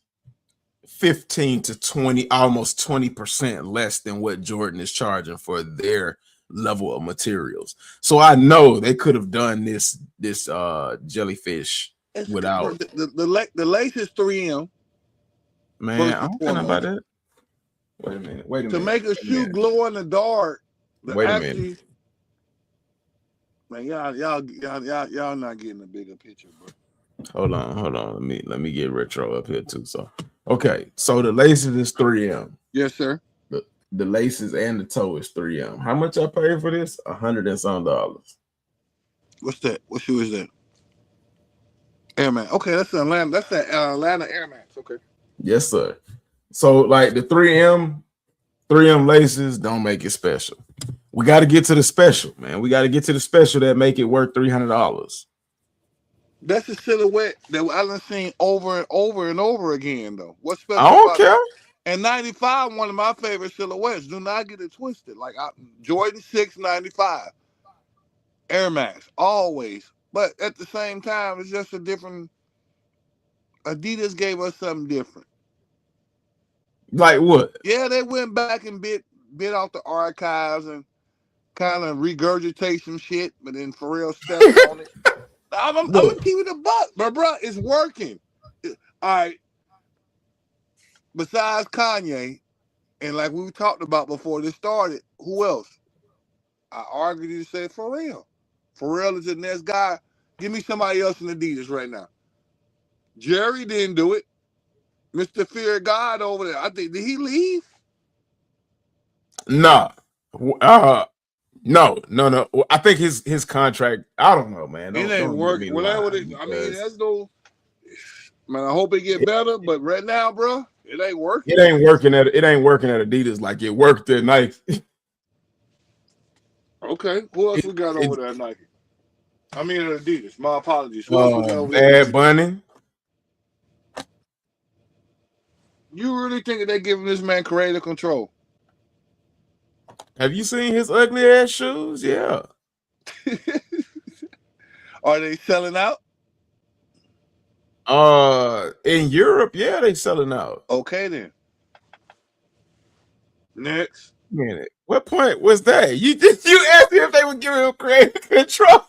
15 to 20, almost 20% less than what Jordan is charging for their level of materials. So I know they could have done this jellyfish without the lace is 3M. Man, I don't know about that. Wait a minute. To make a shoe glow in the dark. Wait a minute. Man, y'all not getting a bigger picture, bro. Hold on. Let me get retro up here too. So okay, so the laces is 3M. Yes, sir. The laces and the toe is 3M. How much I paid for this? $100 and some dollars. What's that? What shoe is that? Air Max. Okay, that's the Atlanta. That's the Atlanta Air Max. Okay. Yes, sir. So like the 3M laces don't make it special. We got to get to the special, man. We got to get to the special that make it worth $300. That's a silhouette that I done seen over and over and over again, though. What's I special don't about care. And 95, one of my favorite silhouettes. Do not get it twisted. Like Jordan 6, 95. Air Max, always. But at the same time, it's just a different. Adidas gave us something different. Like what? Yeah, they went back and bit off the archives and kind of regurgitate some shit, but then Pharrell stepped on it. I'm gonna keep it a buck, but bro, it's working. All right. Besides Kanye, and like we talked about before this started, who else? I argued you said Pharrell. Pharrell is the next guy. Give me somebody else in Adidas right now. Jerry didn't do it. Mr. Fear God over there. I think, did he leave? Nah. No. I think his contract. I don't know, man. It ain't working. Whatever. I mean, that's no. Man, I hope it get better, but right now, bro, it ain't working. It ain't working at Adidas like it worked at Nike. Okay, who else we got over there at Nike? I mean at Adidas. My apologies. Who else we got over there? Bad Bunny. You really think they giving this man creative control? Have you seen his ugly ass shoes? Yeah. Are they selling out? In Europe, yeah, they selling out. Okay then. Next. Minute. What point was that? You asked me if they would give him creative control.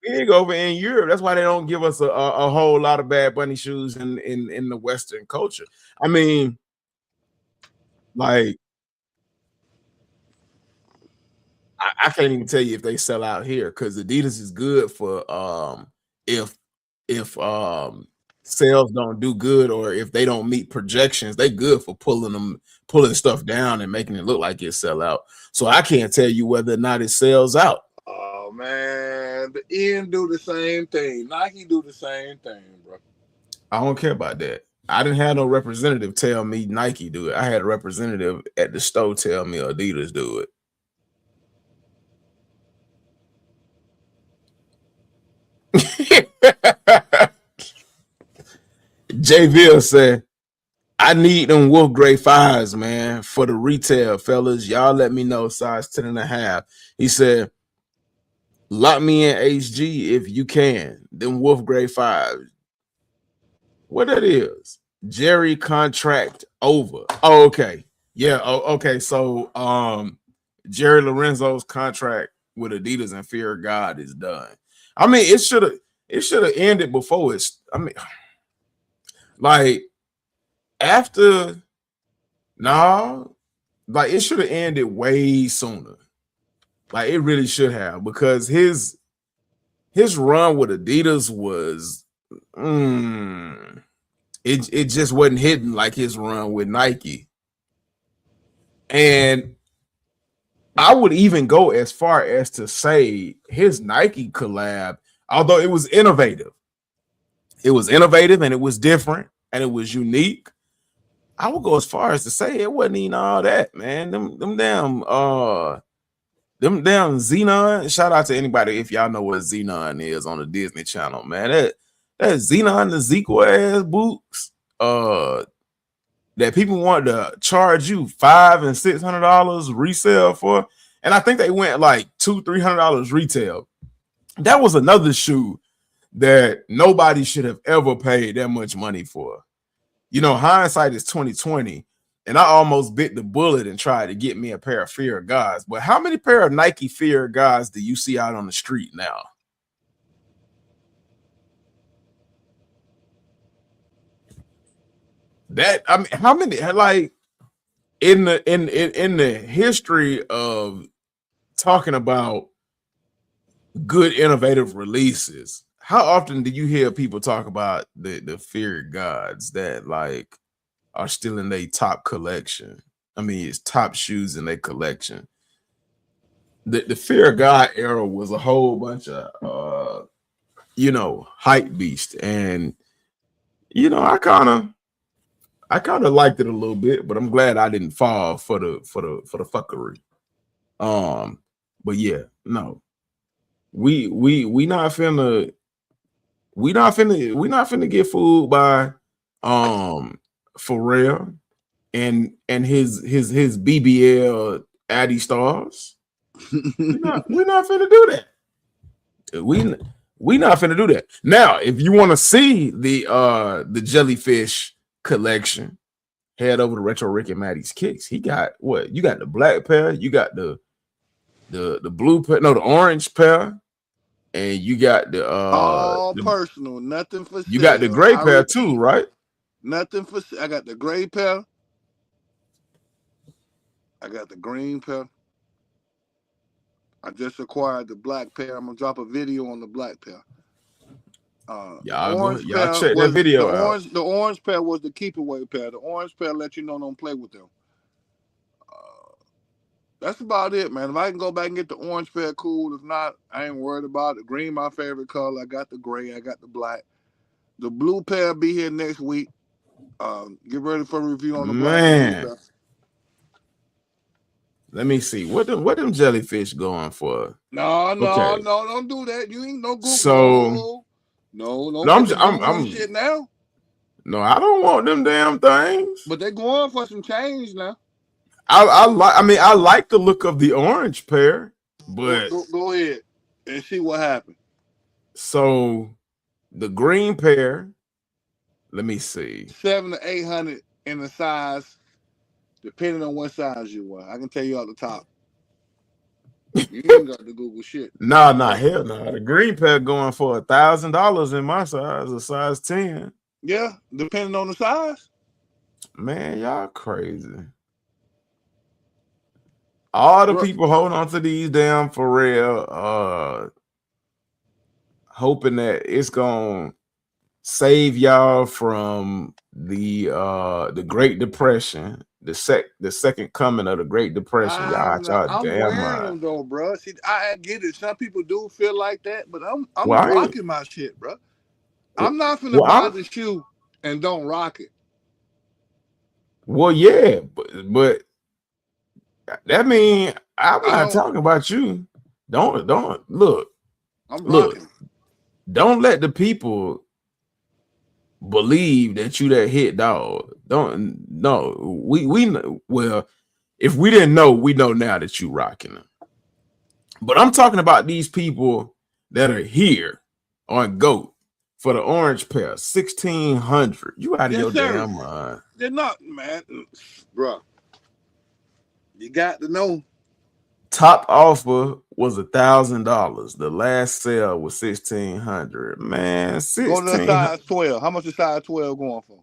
Big over in Europe. That's why they don't give us a whole lot of Bad Bunny shoes in the Western culture. I mean, like, I can't even tell you if they sell out here because Adidas is good for if sales don't do good or if they don't meet projections, they good for pulling stuff down and making it look like it sell out. So I can't tell you whether or not it sells out. Oh man, the N do the same thing. Nike do the same thing, bro. I don't care about that. I didn't have no representative tell me Nike do it. I had a representative at the store tell me Adidas do it. JVille said, I need them Wolf Gray 5s, man, for the retail, fellas. Y'all let me know size 10 and a half. He said, lock me in HG if you can. Them Wolf Gray 5s. What that is? Jerry contract over. Oh, okay. Yeah, okay. So Jerry Lorenzo's contract with Adidas and Fear of God is done. I mean, it should have ended before it's. I mean, like after, like it should have ended way sooner. Like it really should have because his run with Adidas was, it just wasn't hitting like his run with Nike. And I would even go as far as to say his Nike collab, although it was innovative and it was different and it was unique. I would go as far as to say it wasn't even all that, man. Them damn Xenon. Shout out to anybody if y'all know what Xenon is on the Disney Channel, man. That Xenon, the Zequel ass boots, that people want to charge you $500 and $600 resale for, and I think they went like $200-$300 retail. That was another shoe that nobody should have ever paid that much money for. You know, hindsight is 2020, and I almost bit the bullet and tried to get me a pair of Fear of Gods. But how many pair of Nike Fear of Gods do you see out on the street now? That, I mean, how many, like in the history of talking about good innovative releases, how often do you hear people talk about the Fear Gods that like are still in their top collection? I mean, it's top shoes in their collection. The Fear God era was a whole bunch of hype beast, and I kind of liked it a little bit, but I'm glad I didn't fall for the fuckery. But yeah, no, we not finna get fooled by Pharrell and his BBL Addy stars. We're not finna do that. We not finna do that. Now, if you want to see the jellyfish collection, head over to Retro Rick and Maddie's Kicks. He got what? You got the black pair, you got the blue pair, no, the orange pair, and you got all personal, nothing for sale. You got the gray pair too, right? Nothing for sale. I got the gray pair. I got the green pair. I just acquired the black pair. I'm gonna drop a video on the black pair. Y'all check that video out. The orange pair was the keep away pair. The orange pair let you know don't play with them. That's about it, man. If I can go back and get the orange pair, cool. If not, I ain't worried about it. Green, my favorite color. I got the gray. I got the black. The blue pair be here next week. Get ready for a review on the black and blue pair. Let me see. What them jellyfish going for? No, don't do that. You ain't no Google. So I'm shit now. No, I don't want them damn things. But they're going for some change now. I like the look of the orange pair, but go ahead and see what happened. So the green pair, let me see, 700 to 800 in the size, depending on what size you want. I can tell you off the top. You ain't got to Google shit. Hell no. The green pair going for $1,000 in my size, a size 10. Yeah, depending on the size. Man, y'all crazy. All the people holding on to these damn Pharrell, hoping that it's gonna save y'all from the Great Depression, the second coming of the Great Depression. I'm wearing them though, bro. See, I get it. Some people do feel like that, but I'm rocking my shit, bro. I'm not gonna buy the shoe and don't rock it. Well, yeah, but that mean I'm not talking about you. Don't look. I'm rocking. Don't let the people believe that you that hit dog. Well, if we didn't know, we know now that you rocking them. But I'm talking about these people that are here on GOAT for the orange pair, 1,600. You out of your damn mind. They're not, man, bro. You got to know. Top offer was $1,000. The last sale was 1,600. Man, 16. Go to the size 12. How much is size 12 going for?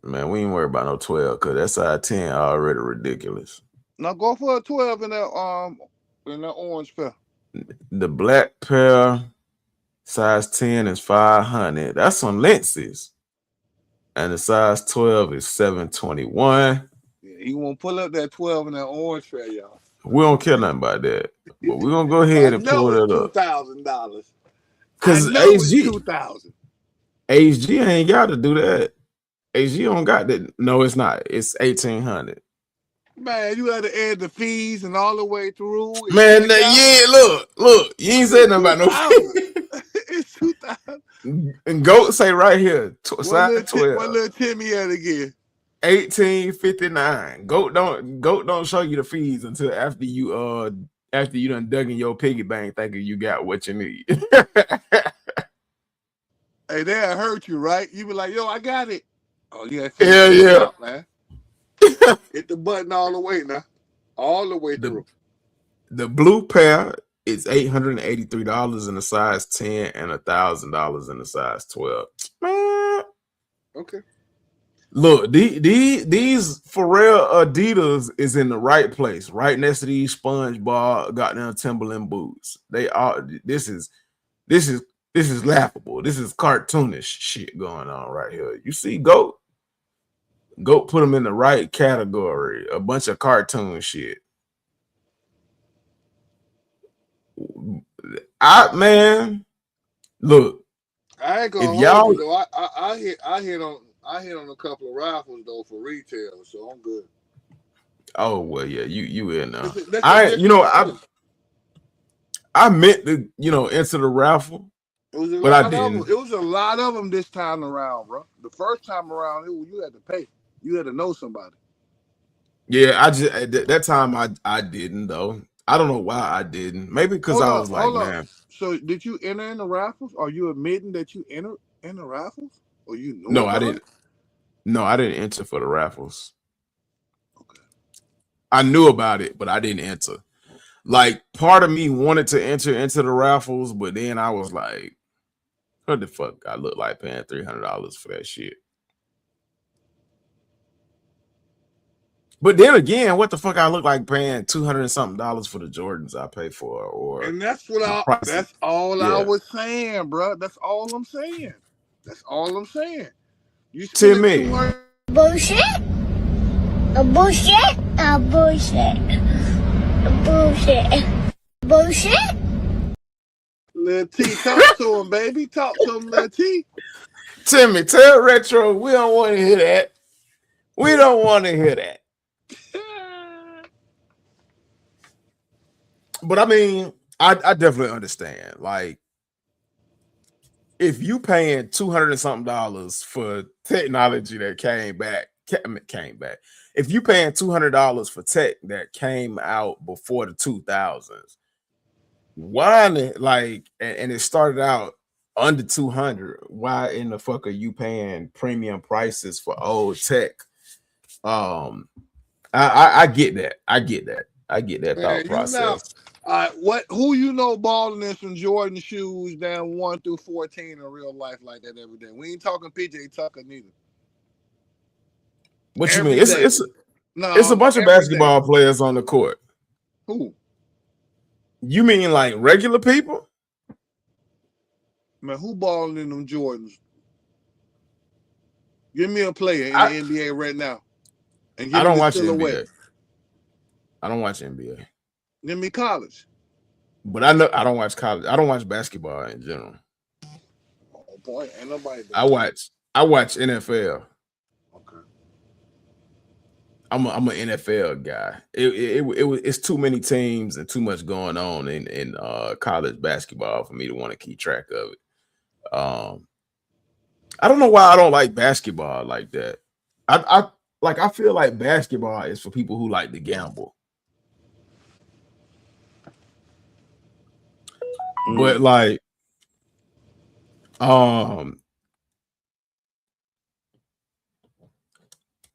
Man, we ain't worried about no 12 because that size 10 already ridiculous. Now go for a 12 in that orange pair. The black pair, size 10 is 500. That's some lenses. And the size 12 is 721. Yeah, you want to pull up that 12 in that orange pair, y'all. We don't care nothing about that. But we're gonna go ahead and pull it up. $2,000. Because HG ain't got to do that. HG don't got that. No, it's not. It's 1,800. Man, you had to add the fees and all the way through. Man, look. You ain't saying nothing about no fees. It's 2,000. And GOAT say right here, size 12. What little Timmy at again? 1859. GOAT don't show you the fees until after you done dug in your piggy bank thinking you got what you need. Hey, they'll hurt you, right? You be like, yo, I got it. Oh, yeah. Hell yeah. Out, man. Hit the button all the way now. All the way through. The blue pair is $883 in the size 10 and $1,000 in the size 12. Man. Okay. Look, these for real Adidas is in the right place, right next to these SpongeBob goddamn Timberland boots. They are. This is this is laughable. This is cartoonish shit going on right here. You see, Goat put them in the right category. A bunch of cartoon shit. Man, look. I ain't If gonna hold y'all, you though. I hit on a couple of raffles though for retail, so I'm good. oh well, yeah, you in now. That's a different story. I meant to enter the raffle, It was a but I lot of them. didn't. It was a lot of them this time around, bro. The first time around, you had to pay. You had to know somebody. Yeah, I just at that time I didn't though. I don't know why I didn't. Maybe because I was like, Hold up. man. So did you enter in the raffles? Are you admitting that you entered in the raffles? Or you knew No, about I didn't. it? No, I didn't enter for the raffles. Okay. I knew about it, but I didn't enter. Like part of me wanted to enter into the raffles, but then I was like, what the fuck? I look like paying $300 for that shit. But then again, what the fuck I look like paying $200 and something for the Jordans I pay for, or And that's what I was saying, bro. That's all I'm saying. You spending Timmy. $200. Bullshit. A bullshit. A bullshit. A bullshit. Bullshit. Lil T, talk to him, baby. Talk to him, Lil T. Timmy, tell Retro we don't want to hear that. We don't want to hear that. But I mean, I definitely understand. Like, if you paying $200 and something for technology that came back. If you paying $200 for tech that came out before the 2000s, why like, and it started out under 200, why in the fuck are you paying premium prices for old tech? I get that. I get that thought process. Who you know balling in some Jordan shoes down 1 through 14 in real life like that every day? We ain't talking PJ Tucker neither. What you mean? It's a bunch of basketball players on the court. Who? You mean like regular people? Man, who balling in them Jordans? Give me a player in the NBA right now. And I don't watch NBA. I don't watch NBA. Give me college. But I know I don't watch college. I don't watch basketball in general. Oh boy, ain't nobody. I watch NFL. Okay. I'm an NFL guy. It's too many teams and too much going on in college basketball for me to want to keep track of it. I don't know why I don't like basketball like that. I feel like basketball is for people who like to gamble. But like,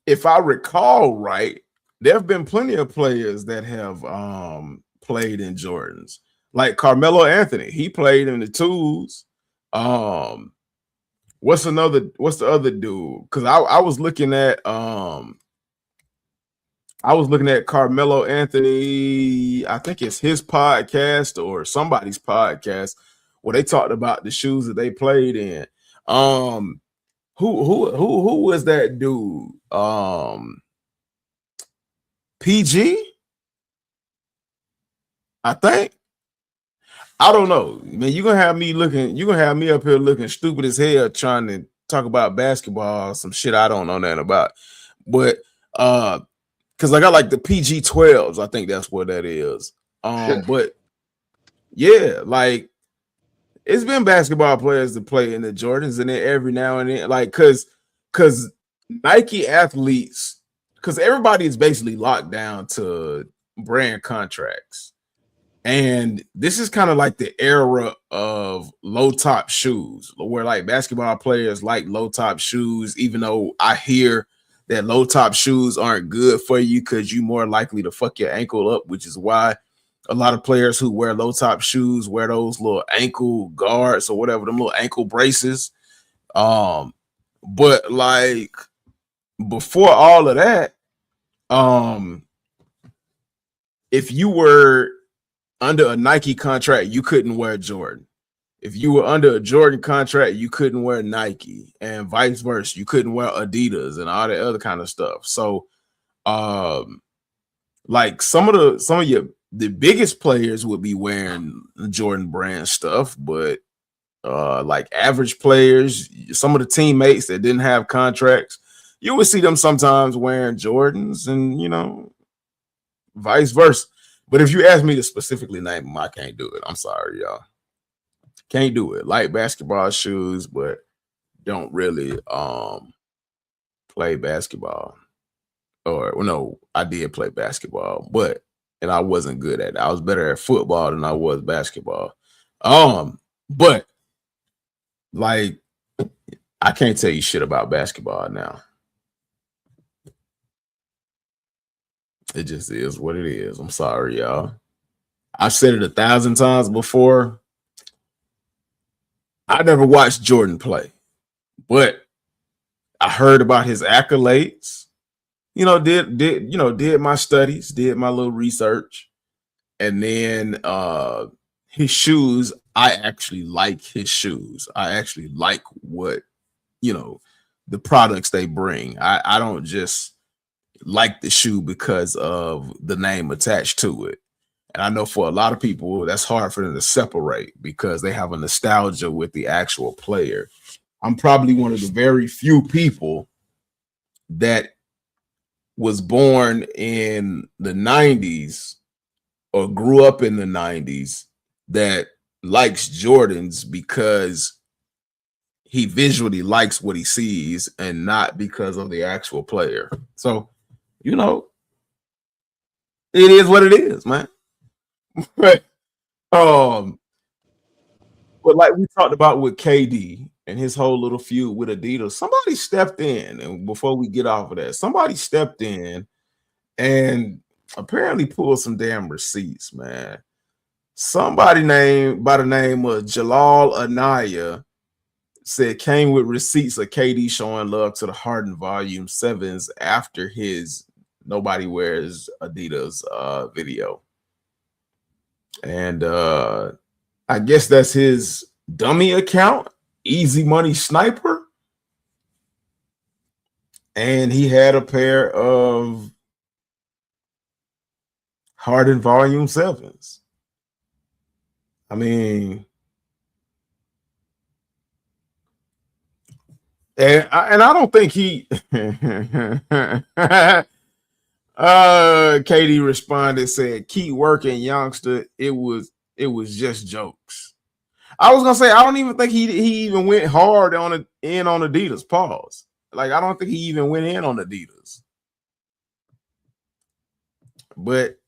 if I recall right, there have been plenty of players that have played in Jordans, like Carmelo Anthony. He played in the twos. What's the other dude? Because I was looking at Carmelo Anthony. I think it's his podcast or somebody's podcast where they talked about the shoes that they played in. Who was that dude? PG? I think. I don't know. Man, you're gonna have me up here looking stupid as hell trying to talk about basketball, some shit I don't know nothing about. But because I got like the PG-12s, I think that's what that is. But yeah, like it's been basketball players that play in the Jordans, and then every now and then, like, cause Nike athletes, because everybody is basically locked down to brand contracts. And this is kind of like the era of low top shoes, where like basketball players like low top shoes, even though I hear that low top shoes aren't good for you because you're more likely to fuck your ankle up, which is why a lot of players who wear low top shoes wear those little ankle guards or whatever, them little ankle braces. But like before all of that, if you were under a Nike contract, you couldn't wear Jordan. If you were under a Jordan contract, you couldn't wear Nike, and vice versa. You couldn't wear Adidas and all that other kind of stuff. So, like some of the biggest players would be wearing Jordan brand stuff, but like average players, some of the teammates that didn't have contracts, you would see them sometimes wearing Jordans, and vice versa. But if you ask me to specifically name them, I can't do it. I'm sorry, y'all. Can't do it. Like basketball shoes, but don't really play basketball. Or well, no, I did play basketball, and I wasn't good at it. I was better at football than I was basketball. But like I can't tell you shit about basketball now. It just is what it is. I'm sorry, y'all. I've said it 1,000 times before. I never watched Jordan play, but I heard about his accolades. Did my studies, did my little research, and then his shoes. I actually like his shoes. I actually like what the products they bring. I don't just like the shoe because of the name attached to it. And I know for a lot of people, that's hard for them to separate because they have a nostalgia with the actual player. I'm probably one of the very few people that was born in the 90s or grew up in the 90s that likes Jordans because he visually likes what he sees and not because of the actual player. So, it is what it is, man. But like we talked about with KD and his whole little feud with Adidas, somebody stepped in, and before we get off of that, somebody stepped in and apparently pulled some damn receipts, man. Somebody by the name of Jalal Anaya said came with receipts of KD showing love to the Harden Volume 7s after his Nobody Wears Adidas video. And I guess that's his dummy account, Easy Money Sniper. And he had a pair of Harden Volume 7s. I mean, and I don't think he Katie responded, said, keep working, youngster. It was just jokes. I was gonna say, I don't even think he even went hard on Adidas. Pause. Like, I don't think he even went in on Adidas. But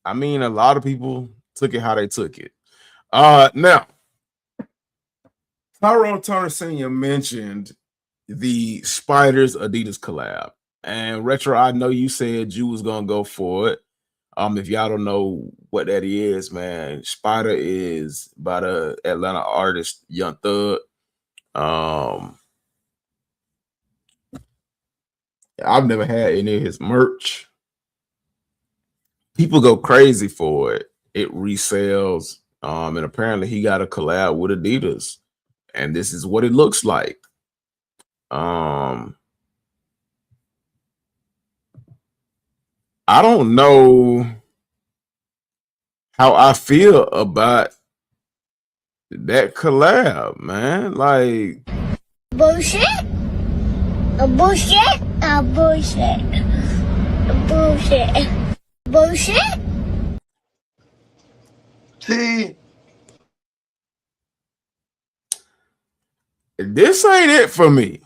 I mean, a lot of people took it how they took it. Now, Tyrone Turner Sr. mentioned the Spiders Adidas collab. And Retro, I know you said you was gonna go for it. If y'all don't know what that is, man, Spider is by the Atlanta artist Young Thug. I've never had any of his merch. People go crazy for it. It resells. And apparently he got a collab with Adidas. And this is what it looks like. I don't know how I feel about that collab, man. Like bullshit, a bullshit, a bullshit, a bullshit, bullshit. See, this ain't it for me.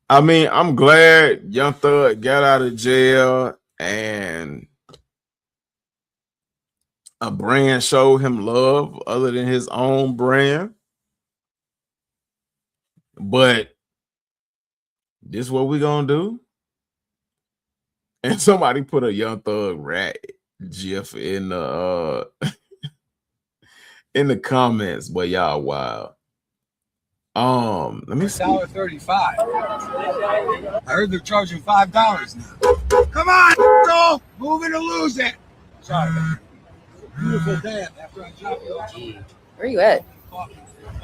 I mean, I'm glad Young Thug got out of jail and a brand showed him love other than his own brand. But this is what we gonna do. And somebody put a Young Thug rat gif in the in the comments, but y'all wild. Let me see. $1.35. I heard they're charging $5 now. Come on, go! Move it or lose it. Sorry, man. Beautiful day after I drop you off. Where are you at?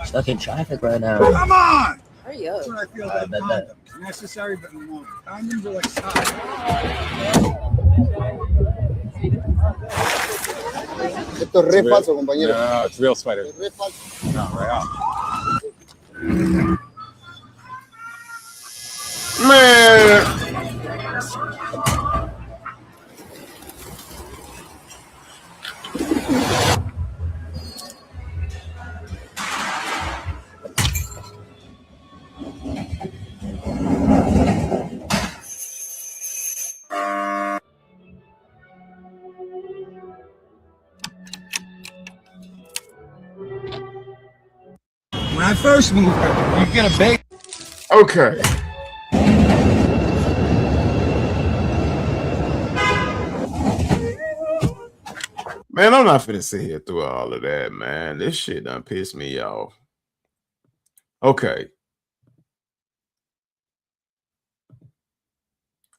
Stuck in traffic right now. Come on! Hurry up. That's what I feel like condoms. Necessary but no. Condoms are like side. Esto es re falso, compañero. No, it's real spider. Es re falso. No, right on. Man. When I first moved here, you get a bake. Okay. Man, I'm not finna sit here through all of that, man. This shit done pissed me off. Okay.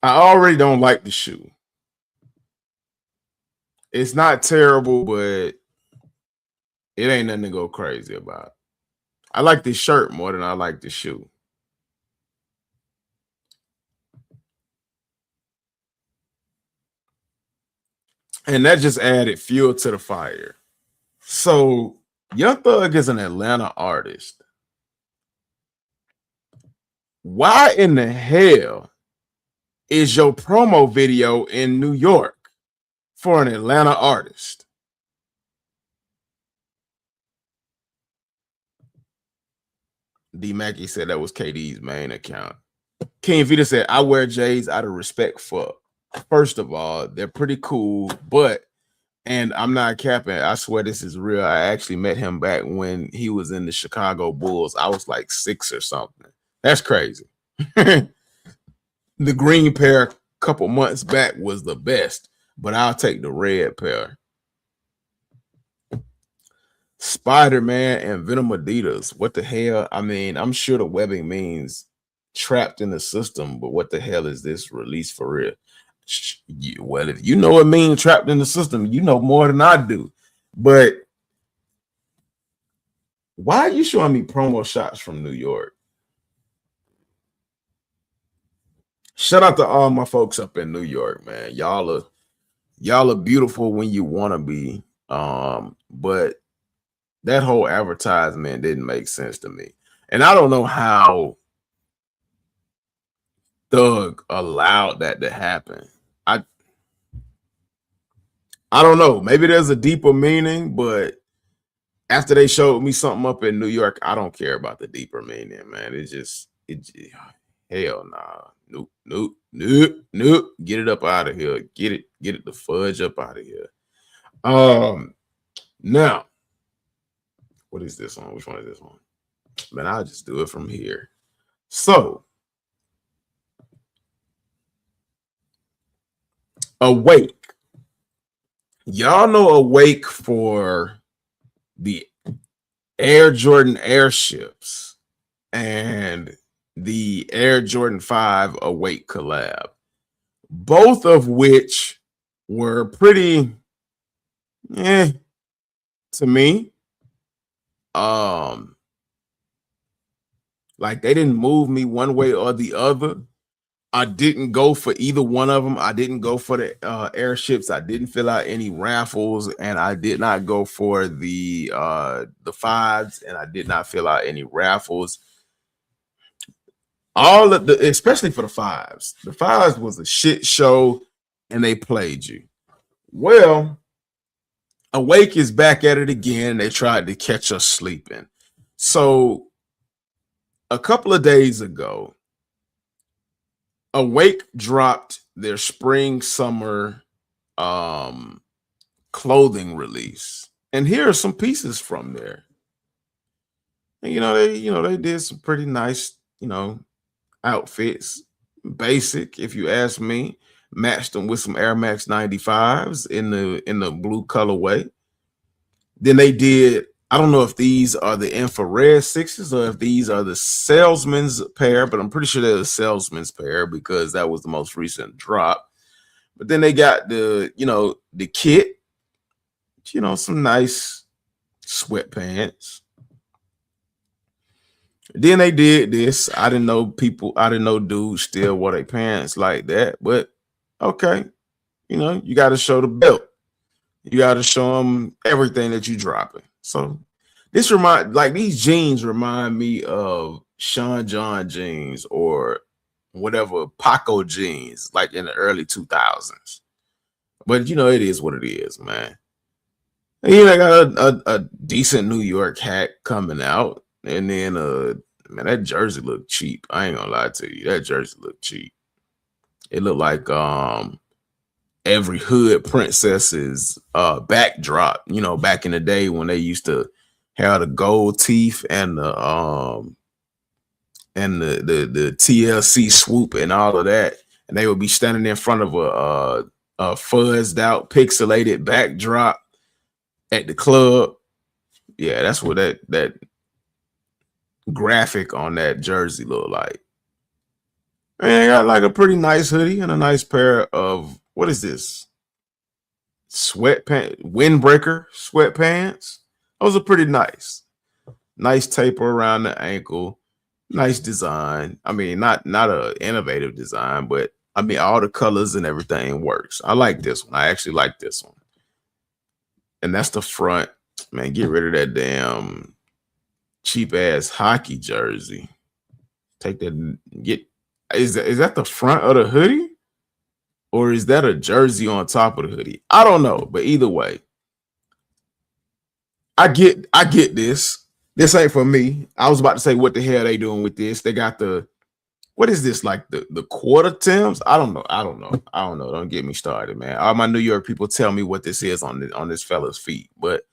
I already don't like the shoe. It's not terrible, but it ain't nothing to go crazy about. I like the shirt more than I like the shoe. And that just added fuel to the fire. So Young Thug is an Atlanta artist. Why in the hell is your promo video in New York for an Atlanta artist? D Mackey said that was KD's main account. King Vita said, I wear J's out of respect for, first of all, they're pretty cool, but, and I'm not capping, I swear this is real. I actually met him back when he was in the Chicago Bulls. I was like 6 or something. That's crazy. The green pair a couple months back was the best, but I'll take the red pair. Spider-Man and Venom Adidas. What the hell? I mean, I'm sure the webbing means trapped in the system, but what the hell is this release for real? Well, if you know it means trapped in the system, you know more than I do. But why are you showing me promo shots from New York? Shout out to all my folks up in New York, man. Y'all are beautiful when you want to be. But that whole advertisement didn't make sense to me. And I don't know how Thug allowed that to happen. I don't know. Maybe there's a deeper meaning, but after they showed me something up in New York, I don't care about the deeper meaning, man. Hell nah. Nope. Get it up out of here. Get it the fudge up out of here. Now, what is this one? Which one is this one? Man, I'll just do it from here. So, Awake. Y'all know Awake for the Air Jordan airships and the Air Jordan 5 Awake collab, both of which were pretty to me. Like they didn't move me one way or the other. I didn't go for either one of them. I didn't go for the airships. I didn't fill out any raffles, and I did not go for the fives, and I did not fill out any raffles. All of the, especially for the fives. The fives was a shit show, and they played you. Well, Awake is back at it again. They tried to catch us sleeping. So a couple of days ago, Awake dropped their spring summer clothing release, and here are some pieces from there. And, they did some pretty nice outfits, basic if you ask me. Matched them with some Air Max 95s in the blue colorway. Then they did I don't know if these are the infrared sixes or if these are the salesman's pair, but I'm pretty sure they're the salesman's pair because that was the most recent drop. But then they got the, the kit, some nice sweatpants. Then they did this. I didn't know dudes still wore their pants like that, but okay. You got to show the belt. You got to show them everything that you dropping. So these jeans remind me of Sean John jeans or whatever Paco jeans, like in the early 2000s. But it is what it is, man. And I got a decent New York hat coming out, and then man, that jersey looked cheap. I ain't gonna lie to you, that jersey looked cheap. It looked like every hood princess's backdrop, back in the day when they used to have the gold teeth and the TLC swoop and all of that, and they would be standing in front of a fuzzed out pixelated backdrop at the club. Yeah, that's what that graphic on that jersey looked like. And I got like a pretty nice hoodie and a nice pair of, what is this? Sweatpants, windbreaker sweatpants. Those are pretty nice. Nice taper around the ankle. Nice design. I mean, not a innovative design, but I mean, all the colors and everything works. I like this one. I actually like this one. And that's the front. Man, get rid of that damn cheap ass hockey jersey. Take that. Is that the front of the hoodie? Or is that a jersey on top of the hoodie? I don't know, but either way, I get this. This ain't for me. I was about to say, what the hell are they doing with this? They got what is this, like the quarter Timbs? I don't know. Don't get me started, man. All my New York people tell me what this is on this fella's feet, but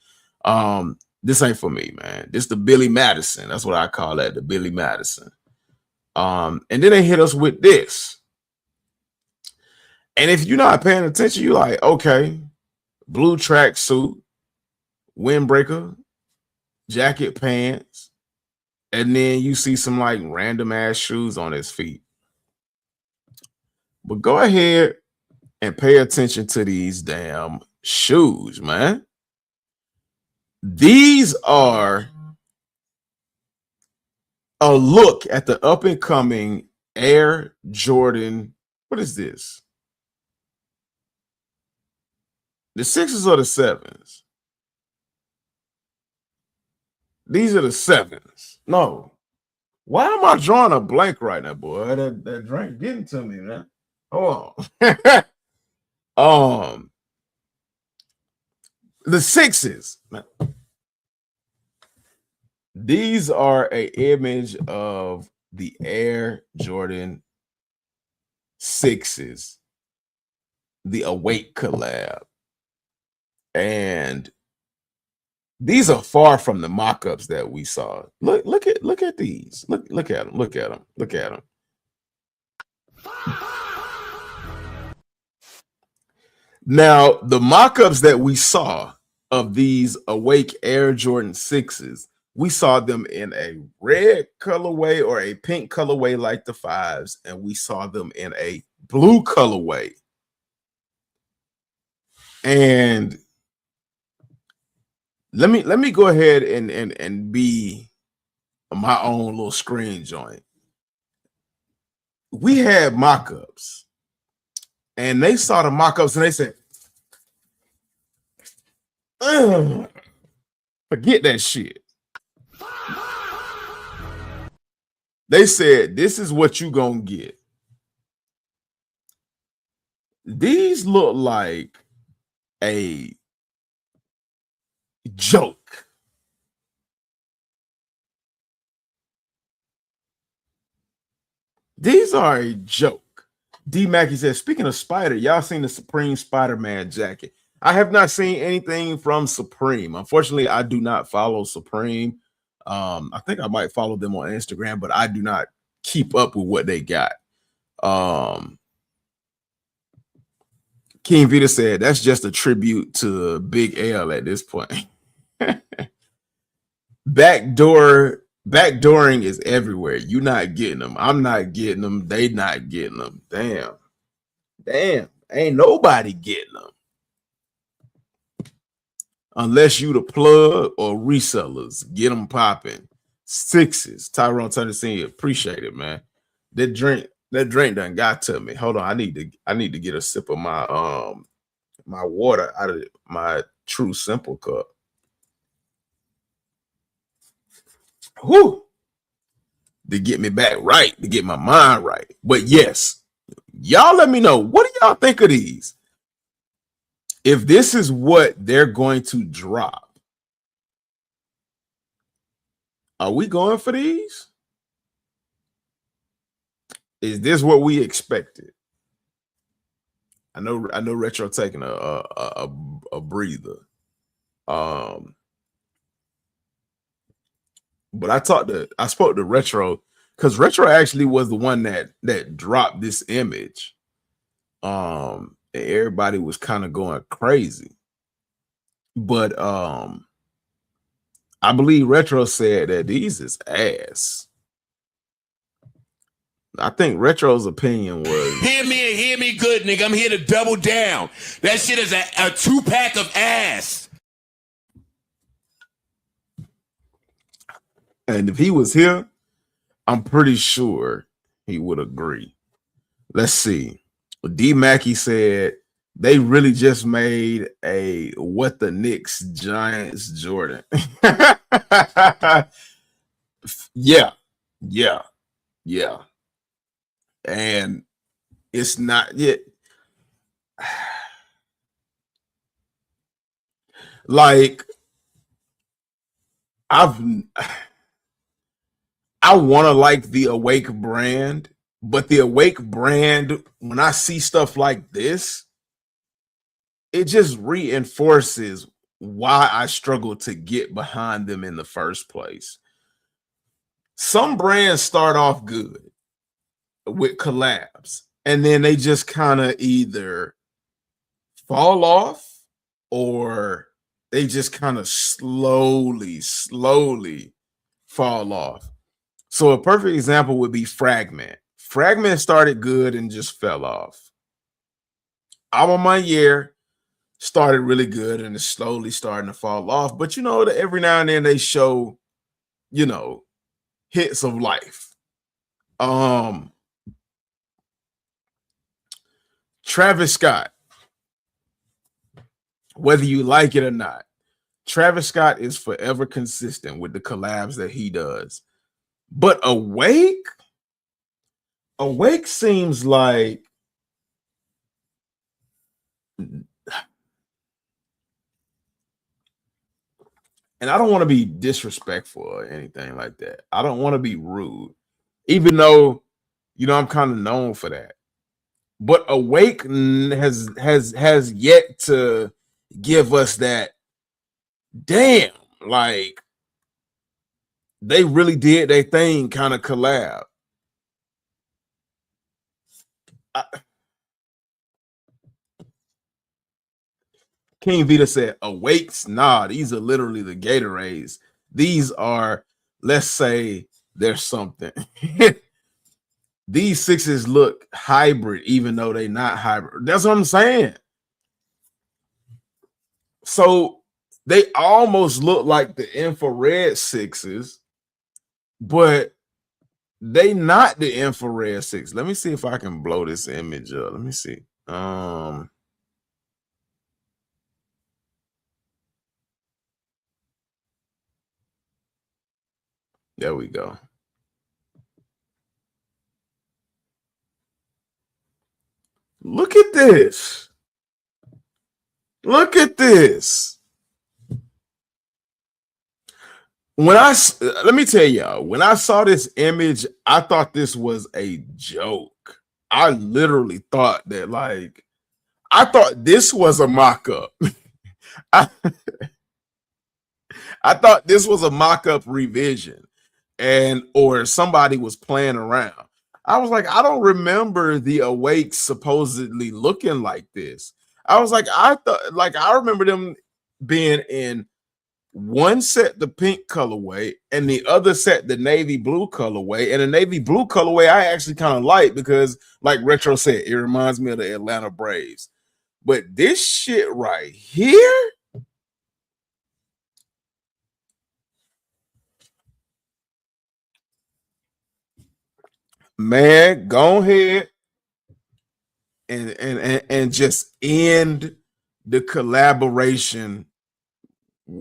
this ain't for me, man. This the Billy Madison. That's what I call that, the Billy Madison. And then they hit us with this. And if you're not paying attention, you're like, okay, blue track suit, windbreaker, jacket, pants, and then you see some like random ass shoes on his feet. But go ahead and pay attention to these damn shoes, man. These are a look at the up and coming Air Jordan. What is this? The 6s or the 7s? These are the 7s. No. Why am I drawing a blank right now, boy? That drink getting to me, man. Hold on. The 6s. Man. These are an image of the Air Jordan 6s, the Awake collab. And these are far from the mock-ups that we saw. Look at these. Look at them. Now, the mock-ups that we saw of these Awake Air Jordan 6s, we saw them in a red colorway or a pink colorway like the 5s, and we saw them in a blue colorway. And let me go ahead and be my own little screen joint. We had mock-ups, and they saw the mock-ups and they said, forget that shit. They said, this is what you gonna get. These look like a joke. These are a joke. D Mackey says, speaking of Spider, y'all seen the Supreme Spider-Man jacket? I have not seen anything from Supreme. Unfortunately, I do not follow Supreme. I think I might follow them on Instagram, but I do not keep up with what they got. King Vita said that's just a tribute to Big L at this point. backdooring is everywhere. You're not getting them. I'm not getting them. They not getting them. Damn. Ain't nobody getting them. Unless you the plug or resellers. Get them popping. Sixes. Tyrone Tennessee, appreciate it, man. That drink done got to me. Hold on. I need to get a sip of my my water out of my True Simple cup. Whew. To get me back right, to get my mind right. But yes, y'all let me know. What do y'all think of these? If this is what they're going to drop, are we going for these? Is this what we expected? I know Retro taking a breather. But I spoke to Retro because Retro actually was the one that dropped this image. And everybody was kind of going crazy. But I believe Retro said that these is ass. I think Retro's opinion was hear me good, nigga. I'm here to double down. That shit is a 2-pack of ass. And if he was here, I'm pretty sure he would agree. Let's see. D Mackey said they really just made a what the Knicks Giants Jordan. Yeah. And it's not yet. Like I want to like the Awake brand, but the Awake brand, when I see stuff like this, it just reinforces why I struggle to get behind them in the first place. Some brands start off good with collabs, and then they just kind of either fall off or they just kind of slowly fall off. So a perfect example would be Fragment. Fragment started good and just fell off. Album of My Year started really good and is slowly starting to fall off. But you know that every now and then they show, you know, hits of life. Travis Scott, whether you like it or not, Travis Scott is forever consistent with the collabs that he does. But Awake seems like and I don't want to be disrespectful or anything like that. I don't want to be rude, even though, you know, I'm kind of known for that. But Awake has yet to give us that, damn, like they really did their thing kind of collab. King Vita said, Awakes? Nah, these are literally the Gatorades. These are, let's say, there's something. These sixes look hybrid, even though they're not hybrid. That's what I'm saying. So they almost look like the infrared sixes, but they not the infrared six. Let me see if I can blow this image up. Let me see. There we go. Look at this. Look at this. Let me tell y'all, when I saw this image, I thought this was a joke. I literally thought that, like, I thought this was a mock-up. I thought this was a mock-up revision, or somebody was playing around. I was like, I don't remember the Awake supposedly looking like this. I was like, I remember them being in One set the pink colorway and the other set the navy blue colorway. And the navy blue colorway I actually kind of like because, like Retro said, it reminds me of the Atlanta Braves. But this shit right here, man, go ahead and just end the collaboration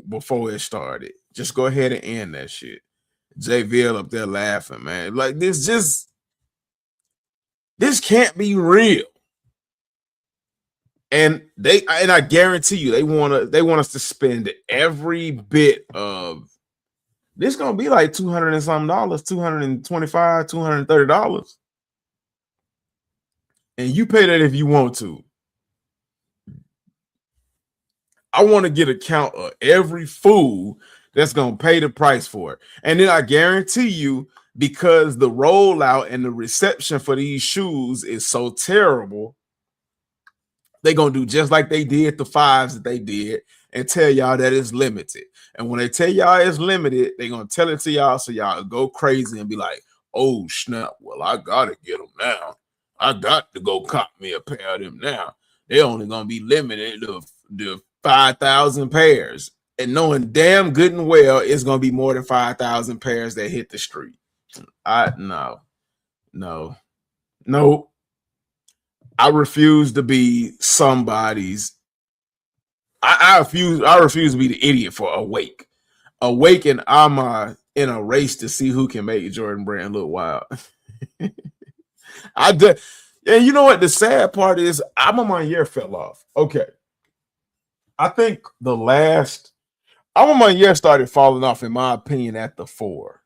before it started. Just go ahead and end that shit. JVL up there laughing, man. Like this can't be real. And I guarantee you they want us to spend every bit of this. Gonna be like $200 and something, $225, $230. And you pay that if you want to. I want to get a count of every fool that's going to pay the price for it. And then I guarantee you, because the rollout and the reception for these shoes is so terrible, they're going to do just like they did the 5s that they did and tell y'all that it's limited. And when they tell y'all it's limited, they're going to tell it to y'all so y'all go crazy and be like, oh, snap, well, I got to get them now. I got to go cop me a pair of them now. They're only going to be limited to 5,000 pairs, and knowing damn good and well it's going to be more than 5,000 pairs that hit the street. No. I refuse to be somebody's. I refuse to be the idiot for Awake. Awake and I'm in a race to see who can make Jordan Brand look wild. And you know what? The sad part is, my year fell off. Okay. I think the last my year started falling off, in my opinion, at the 4.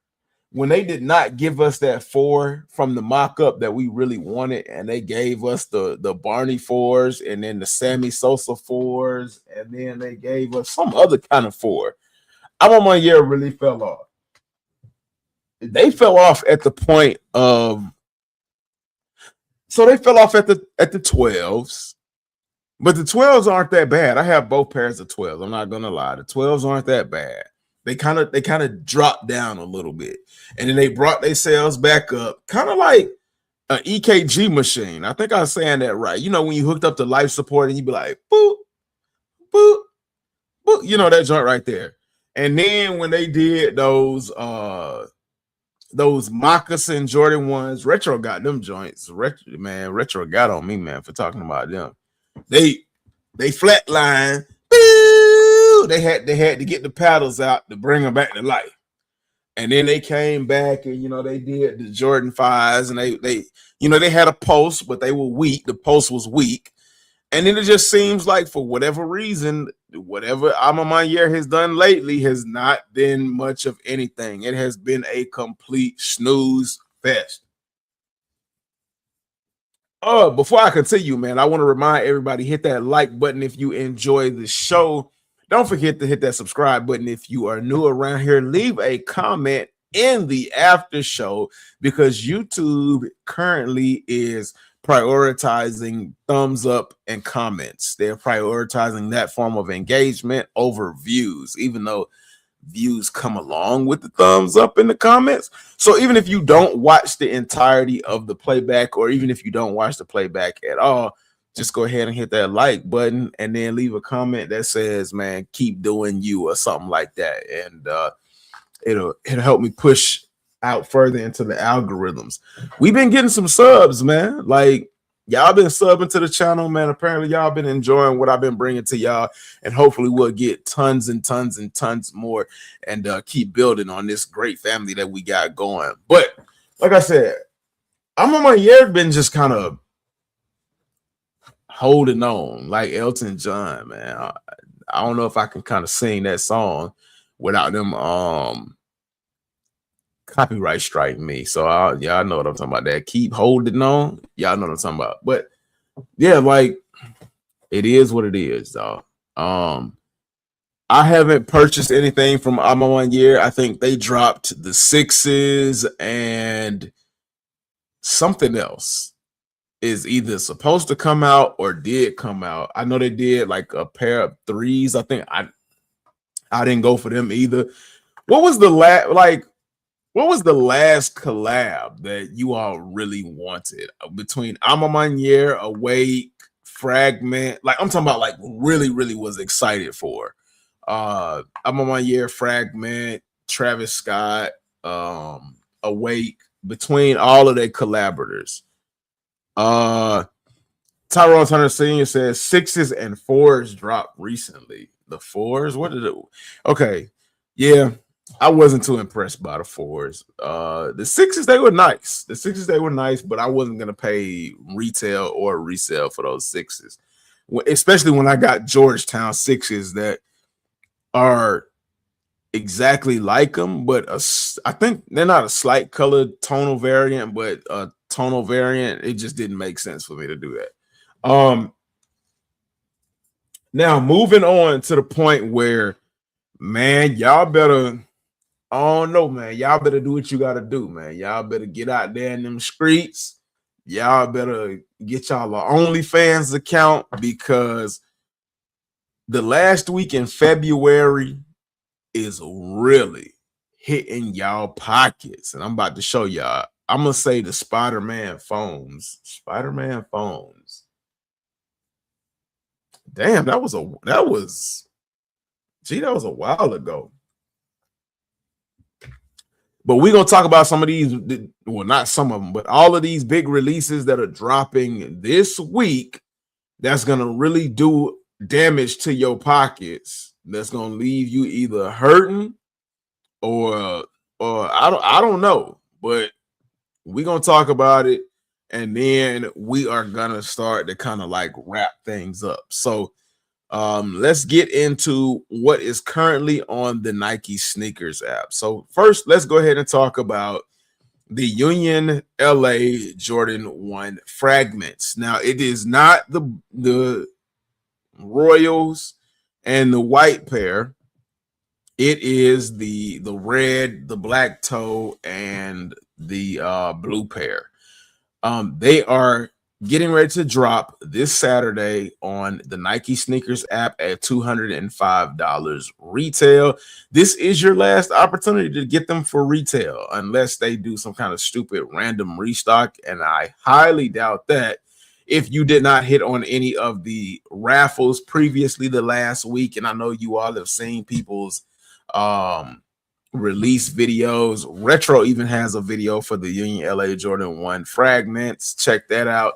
When they did not give us that 4 from the mock-up that we really wanted, and they gave us the Barney 4s and then the Sammy Sosa 4s, and then they gave us some other kind of 4. My year really fell off. They fell off at the point of, so they fell off at the 12s. But the 12s aren't that bad. I have both pairs of 12s. I'm not gonna lie. The 12s aren't that bad. They kind of dropped down a little bit. And then they brought their sales back up, kind of like an EKG machine. I think I was saying that right. You know, when you hooked up to life support and you'd be like, boop, boop, boop, you know, that joint right there. And then when they did those moccasin Jordan 1s, Retro got them joints. Retro got on me, man, for talking about them. They flatline. They had to get the paddles out to bring them back to life. And then they came back and, you know, they did the Jordan 5s and they you know, they had a post, but they were weak. The post was weak. And then it just seems like, for whatever reason, whatever My Year has done lately has not been much of anything. It has been a complete snooze fest. Before I continue, man, I want to remind everybody, hit that like button if you enjoy the show. Don't forget to hit that subscribe button if you are new around here. Leave a comment in the after show, because YouTube currently is prioritizing thumbs up and comments. They're prioritizing that form of engagement over views, even though views come along with the thumbs up in the comments. So even if you don't watch the entirety of the playback, or even if you don't watch the playback at all, just go ahead and hit that like button and then leave a comment that says, man, keep doing you, or something like that. And it'll help me push out further into the algorithms. We've been getting some subs, man. Like, y'all been subbing to the channel, man. Apparently y'all been enjoying what I've been bringing to y'all, and hopefully we'll get tons and tons and tons more, and keep building on this great family that we got going. But like I said, My Year been just kind of holding on like Elton John, man. I don't know if I can kind of sing that song without them copyright strike me. So y'all know what I'm talking about. That keep holding on. Y'all know what I'm talking about. But yeah, like, it is what it is, dog. I haven't purchased anything from My Year. I think they dropped the 6s and something else is either supposed to come out or did come out. I know they did like a pair of 3s. I I didn't go for them either. What was the last what was the last collab that you all really wanted between Amamanier, Awake, Fragment? Like I'm talking about like really, really was excited for. Amamanier, Fragment, Travis Scott, Awake, between all of their collaborators. Tyrone Turner Sr. says 6s and 4s dropped recently. The 4s? What did it? Okay. Yeah. I wasn't too impressed by the 4s. The 6s, they were nice. The 6s, they were nice, but I wasn't gonna pay retail or resale for those 6s. Especially when I got Georgetown 6s that are exactly like them, but I think they're not a slight color tonal variant, but a tonal variant. It just didn't make sense for me to do that. Now moving on to the point where, man, y'all better, I don't know, man, y'all better do what you got to do, man. Y'all better get out there in them streets. Y'all better get y'all an OnlyFans account, because the last week in February is really hitting y'all pockets, and I'm about to show y'all. I'm gonna say the Spider-Man phones. Spider-Man phones. Damn, that was a while ago. But we're gonna talk about some of these, well, not some of them, but all of these big releases that are dropping this week that's gonna really do damage to your pockets. That's gonna leave you either hurting or I don't know, but we're gonna talk about it, and then we are gonna start to kind of like wrap things up. So let's get into what is currently on the Nike sneakers app. So first, let's go ahead and talk about the Union LA Jordan 1 fragments. Now, it is not the Royals and the white pair. It is the red, the black toe, and the blue pair. They are getting ready to drop this Saturday on the Nike sneakers app at $205 retail. This is your last opportunity to get them for retail, unless they do some kind of stupid random restock, and I highly doubt that. If you did not hit on any of the raffles previously the last week, and I know you all have seen people's release videos. Retro even has a video for the Union LA Jordan 1 fragments. Check that out.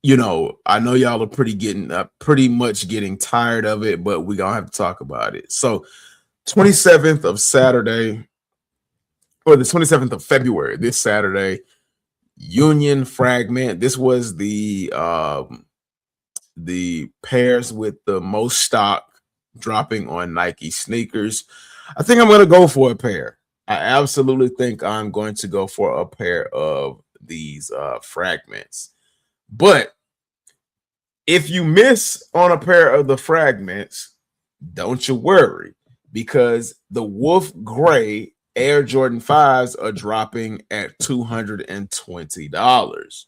You know, I know y'all are pretty much getting tired of it, but we're gonna have to talk about it. So 27th of Saturday, or the 27th of February, this Saturday, Union fragment. This was the pairs with the most stock dropping on Nike sneakers. I think I'm going to go for a pair. I absolutely think I'm going to go for a pair of these fragments. But if you miss on a pair of the fragments, don't you worry, because the Wolf Gray Air Jordan 5s are dropping at $220.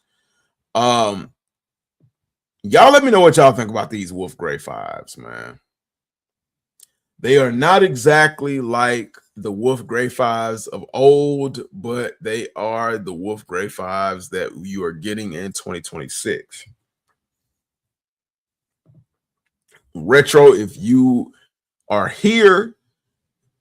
Y'all let me know what y'all think about these Wolf Gray 5s, man. They are not exactly like the Wolf Gray 5s of old, but they are the Wolf Gray 5s that you are getting in 2026. Retro, if you are here,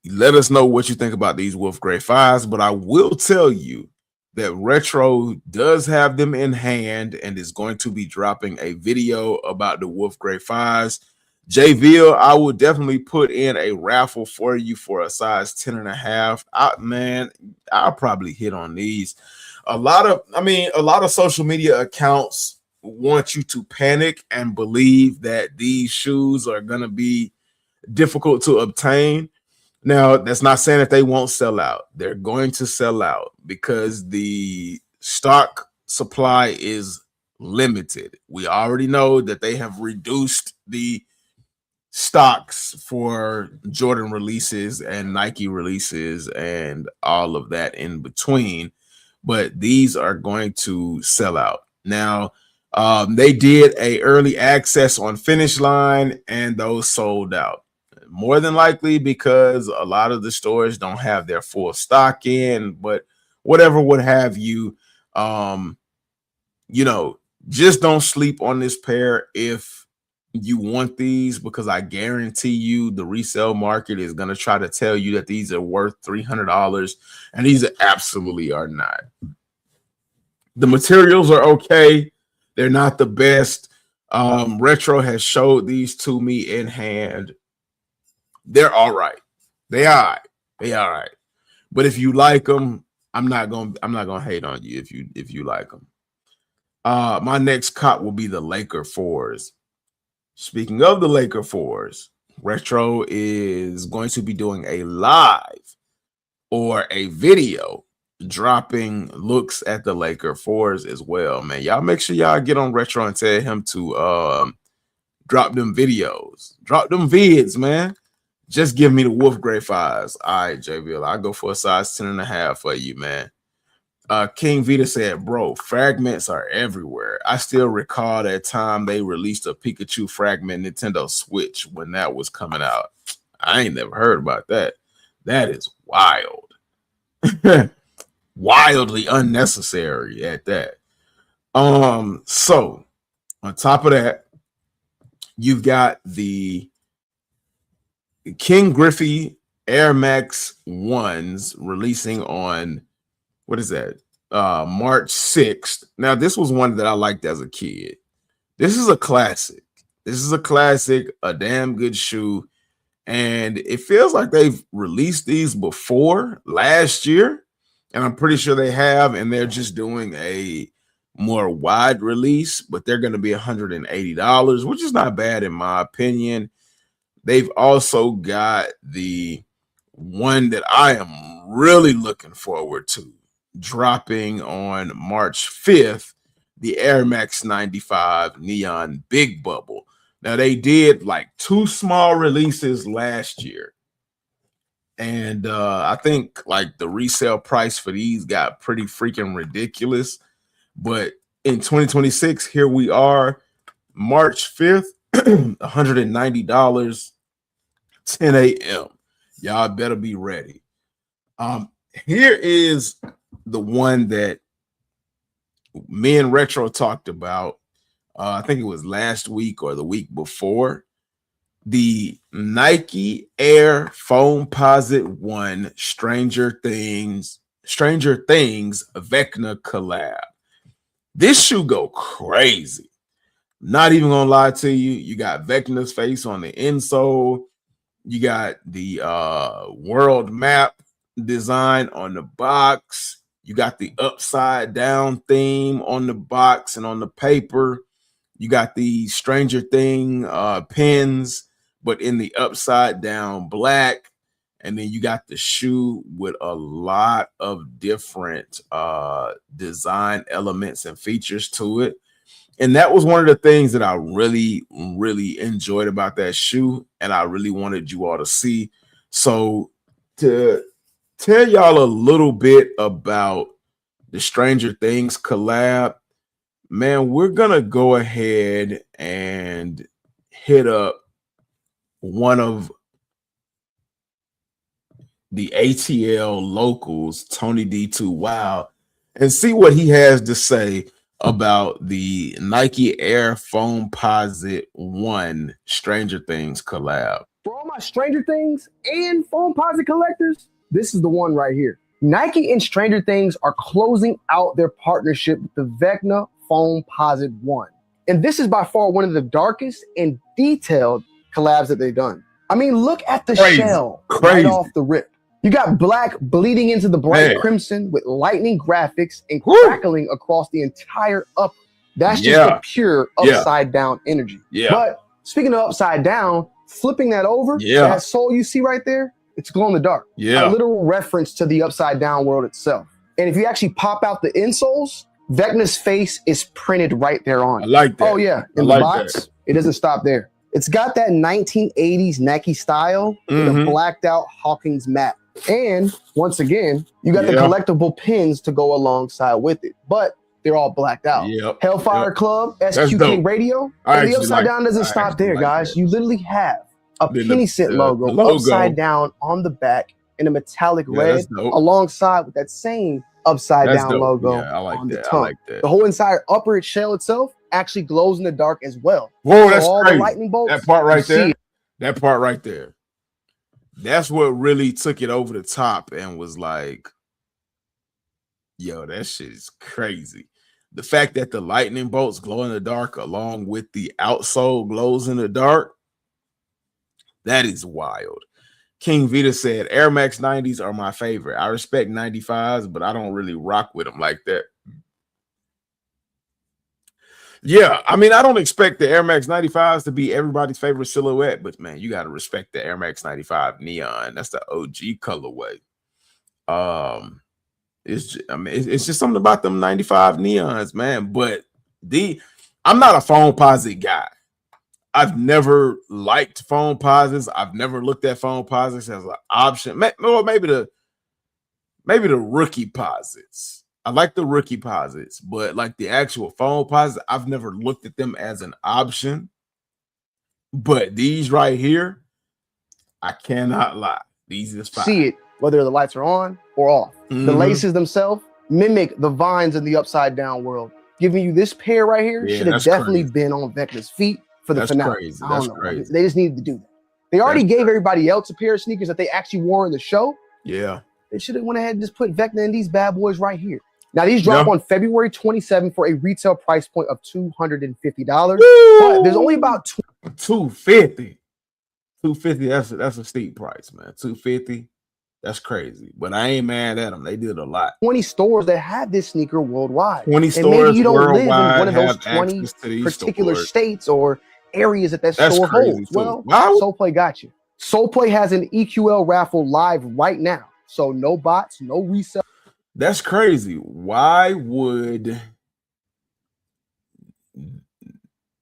let us know what you think about these Wolf Gray 5s, but I will tell you that Retro does have them in hand and is going to be dropping a video about the Wolf Gray 5s. JVille, I will definitely put in a raffle for you for a size 10.5. Man, I'll probably hit on these. A lot of social media accounts want you to panic and believe that these shoes are going to be difficult to obtain. Now, that's not saying that they won't sell out. They're going to sell out because the stock supply is limited. We already know that they have reduced the stocks for Jordan releases and Nike releases and all of that in between, but these are going to sell out. Now, They did a early access on Finish Line, and those sold out. More than likely because a lot of the stores don't have their full stock in, but whatever would have you, you know, just don't sleep on this pair if you want these, because I guarantee you the resale market is going to try to tell you that these are worth $300, and these absolutely are not. The materials are okay. They're not the best. Retro has showed these to me in hand. They're all right. They all right. They all right. But if you like them, I'm not gonna hate on you if you like them. My next cop will be the Laker 4s. Speaking of the Laker 4s, Retro is going to be doing a live or a video dropping looks at the Laker 4s as well, man. Y'all make sure y'all get on Retro and tell him to drop them videos, drop them vids, man. Just give me the wolf gray 5s. All right, JBL, I'll go for a size 10.5 for you, man. King Vita said, bro, fragments are everywhere. I still recall that time they released a Pikachu fragment Nintendo Switch when that was coming out. I ain't never heard about that. That is wild. Wildly unnecessary at that. So on top of that, you've got the King Griffey Air Max 1s releasing on, what is that? March 6th. Now, this was one that I liked as a kid. This is a classic. This is a classic, a damn good shoe. And it feels like they've released these before last year. And I'm pretty sure they have. And they're just doing a more wide release, but they're going to be $180, which is not bad in my opinion. They've also got the one that I am really looking forward to dropping on March 5th, the Air Max 95 Neon Big Bubble. Now, they did like 2 small releases last year. And I think like the resale price for these got pretty freaking ridiculous. But in 2026, here we are, March 5th, $190, 10 a.m. Y'all better be ready. Here is the one that me and Retro talked about. I think it was last week or the week before. The Nike Air Foamposite 1 Stranger Things Vecna collab. This shoe go crazy. Not even gonna lie to you. You got Vecna's face on the insole. You got the world map design on the box. You got the upside down theme on the box and on the paper. You got the Stranger Thing pins, but in the upside down black. And then you got the shoe with a lot of different design elements and features to it. And that was one of the things that I really, really enjoyed about that shoe. And I really wanted you all to see. So to tell y'all a little bit about the Stranger Things collab, man, we're going to go ahead and hit up one of the ATL locals, Tony D2 Wow, and see what he has to say about the Nike Air Foamposite 1 Stranger Things collab. For all my Stranger Things and Foamposite collectors, this is the one right here. Nike and Stranger Things are closing out their partnership with the Vecna Foamposite 1. And this is by far one of the darkest and detailed collabs that they've done. I mean, look at the shell right off the rip. You got black bleeding into the bright crimson with lightning graphics and crackling across the entire upper. That's just the pure upside down energy. But speaking of upside down, flipping that over, that sole you see right there, it's glow in the dark. A literal reference to the upside down world itself. And if you actually pop out the insoles, Vecna's face is printed right there on it. I like that. Oh yeah, in the box, it doesn't stop there. It's got that 1980s Nike style with a blacked out Hawkins mat. And once again, you got the collectible pins to go alongside with it. But they're all blacked out. Yep. Hellfire Club, That's SQK dope. Radio, I and the actually upside like down doesn't I stop actually there, like guys. that. You literally have a Then penny cent logo, the logo upside down on the back in a metallic Yeah, red, that's dope. alongside with that same upside That's down dope. logo Yeah, I like on the that. I tongue. like that. The whole entire upper shell itself actually glows in the dark as well. Whoa, So that's all crazy. the lightning bolts, That part you right see there. it. That part right there. That's what really took it over the top and was like, yo, that shit is crazy. The fact that the lightning bolts glow in the dark along with the outsole glows in the dark, that is wild. King Vita said, Air Max 90s are my favorite. I respect 95s, but I don't really rock with them like that. Yeah, I mean, I don't expect the Air Max 95s to be everybody's favorite silhouette, but man, you got to respect the Air Max 95 Neon. That's the OG colorway. It's just something about them 95 Neons, man. But I'm not a phone posit guy. I've never liked phone posits. I've never looked at phone posits as an option. Maybe the rookie posits. I like the rookie posits, but like the actual phone posits, I've never looked at them as an option. But these right here, I cannot lie. These is fine. See it, whether the lights are on or off. The laces themselves mimic the vines in the upside down world. Giving you this pair right here should have definitely been on Vecna's feet for the finale. Crazy. I That's don't know. crazy. They just needed to do that. They already gave everybody else a pair of sneakers that they actually wore in the show. Yeah. They should have went ahead and just put Vecna in these bad boys right here. Now, these drop on February 27th for a retail price point of $250. But there's only about $250. $250. That's a steep price, man. $250. That's crazy. But I ain't mad at them. They did a lot. 20 stores that have this sneaker worldwide. 20 and stores maybe you don't live in one of those have 20 access to these particular stores. states or areas that That's store crazy, holds. too. Well, Wow. SoulPlay got you. SoulPlay has an EQL raffle live right now. So no bots, no resell. That's crazy. Why would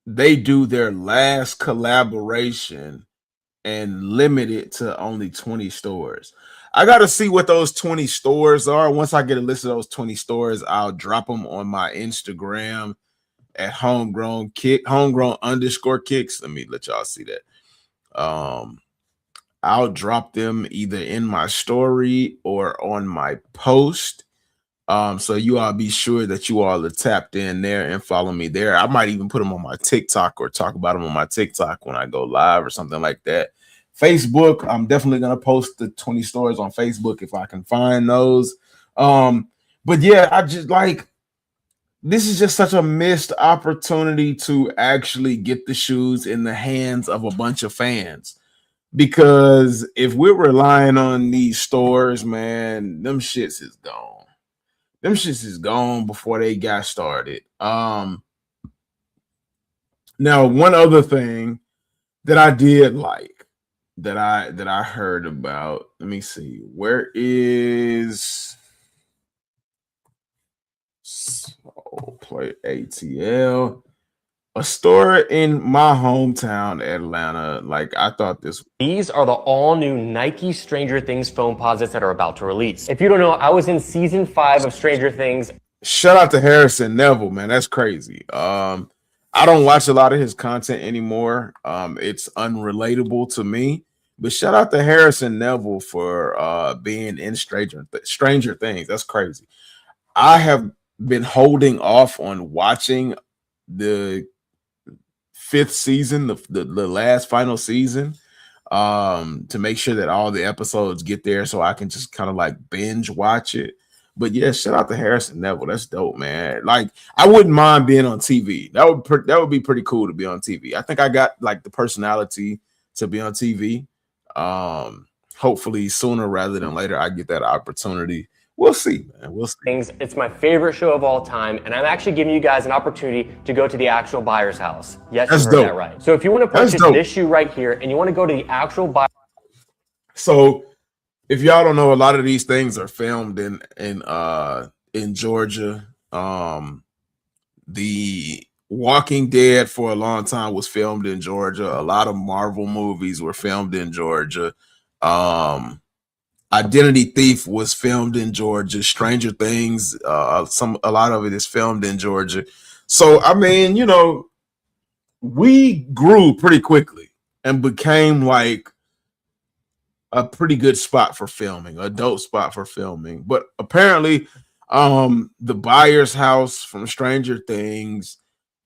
they do their last collaboration and limit it to only 20 stores? I got to see what those 20 stores are. Once I get a list of those 20 stores, I'll drop them on my Instagram at homegrown_kicks. Let me let y'all see that. I'll drop them either in my story or on my post. So you all be sure that you all are tapped in there and follow me there. I might even put them on my TikTok or talk about them on my TikTok when I go live or something like that. Facebook, I'm definitely going to post the 20 stores on Facebook if I can find those. But yeah, I just like, this is just such a missed opportunity to actually get the shoes in the hands of a bunch of fans. Because if we're relying on these stores, man, them shits is gone. Them shits is gone before they got started. Now, one other thing that I did like that I heard about. Let me see. Where is SoulPlay ATL? A store in my hometown, Atlanta. Like, I thought this. These are the all-new Nike Stranger Things foam posits that are about to release. If you don't know, I was in season 5 of Stranger Things. Shout out to Harrison Neville, man. That's crazy. I don't watch a lot of his content anymore. It's unrelatable to me. But shout out to Harrison Neville for being in Stranger Things. That's crazy. I have been holding off on watching the 5th season, the last final season, to make sure that all the episodes get there so I can just kind of like binge watch it. But yeah, shout out to Harrison Neville. That's dope, man. Like, I wouldn't mind being on TV. That would be pretty cool to be on TV. I think I got like the personality to be on TV. Hopefully sooner rather than later I get that opportunity. We'll see, man. We'll see. It's my favorite show of all time, and I'm actually giving you guys an opportunity to go to the actual buyer's house. Yes, you heard that right. So if you want to purchase this shoe right here, and you want to go to the actual buyer. So if y'all don't know, a lot of these things are filmed in Georgia. The Walking Dead for a long time was filmed in Georgia. A lot of Marvel movies were filmed in Georgia. Identity Thief was filmed in Georgia. Stranger Things, a lot of it is filmed in Georgia. So I mean, you know, we grew pretty quickly and became like a pretty good spot for filming, a dope spot for filming. But apparently, the Byers house from Stranger Things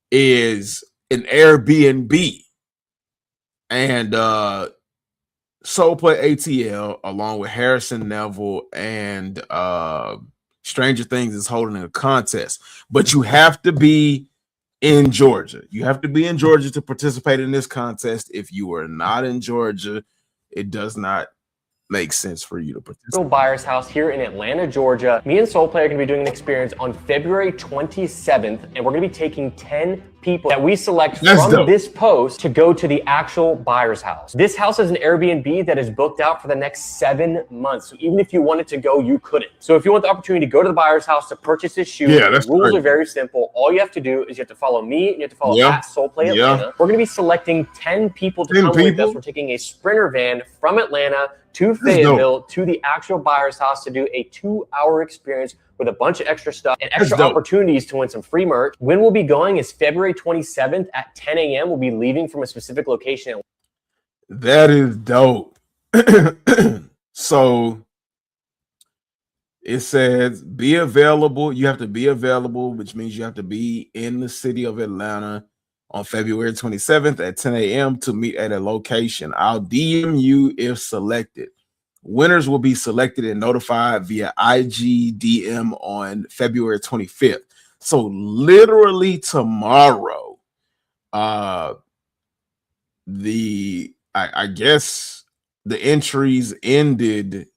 is an Airbnb, and Soul Play ATL along with Harrison Neville and Stranger Things is holding a contest, but you have to be in Georgia. You have to be in Georgia to participate in this contest. If you are not in Georgia, it does not make sense for you to participate. Byers house here in Atlanta, Georgia. Me and Soul Play are going to be doing an experience on February 27th, and we're going to be taking 10 people that we select from this post to go to the actual Byers house. This house is an Airbnb that is booked out for the next 7 months. So even if you wanted to go, you couldn't. So if you want the opportunity to go to the Byers house to purchase this shoe, the rules are very simple. All you have to do is you have to follow me and you have to follow at Soul Play Atlanta. We're going to be selecting 10 people to come with us. We're taking a Sprinter van from Atlanta to Fayetteville to the actual Byers house to do a 2-hour experience with a bunch of extra stuff and extra opportunities to win some free merch. When we'll be going is February 27th at 10 a.m. We'll be leaving from a specific location. That is dope. So it says be available. You have to be available, which means you have to be in the city of Atlanta on February 27th at 10 a.m. to meet at a location. I'll DM you if selected. Winners will be selected and notified via IG DM on February 25th. So literally tomorrow, I guess the entries ended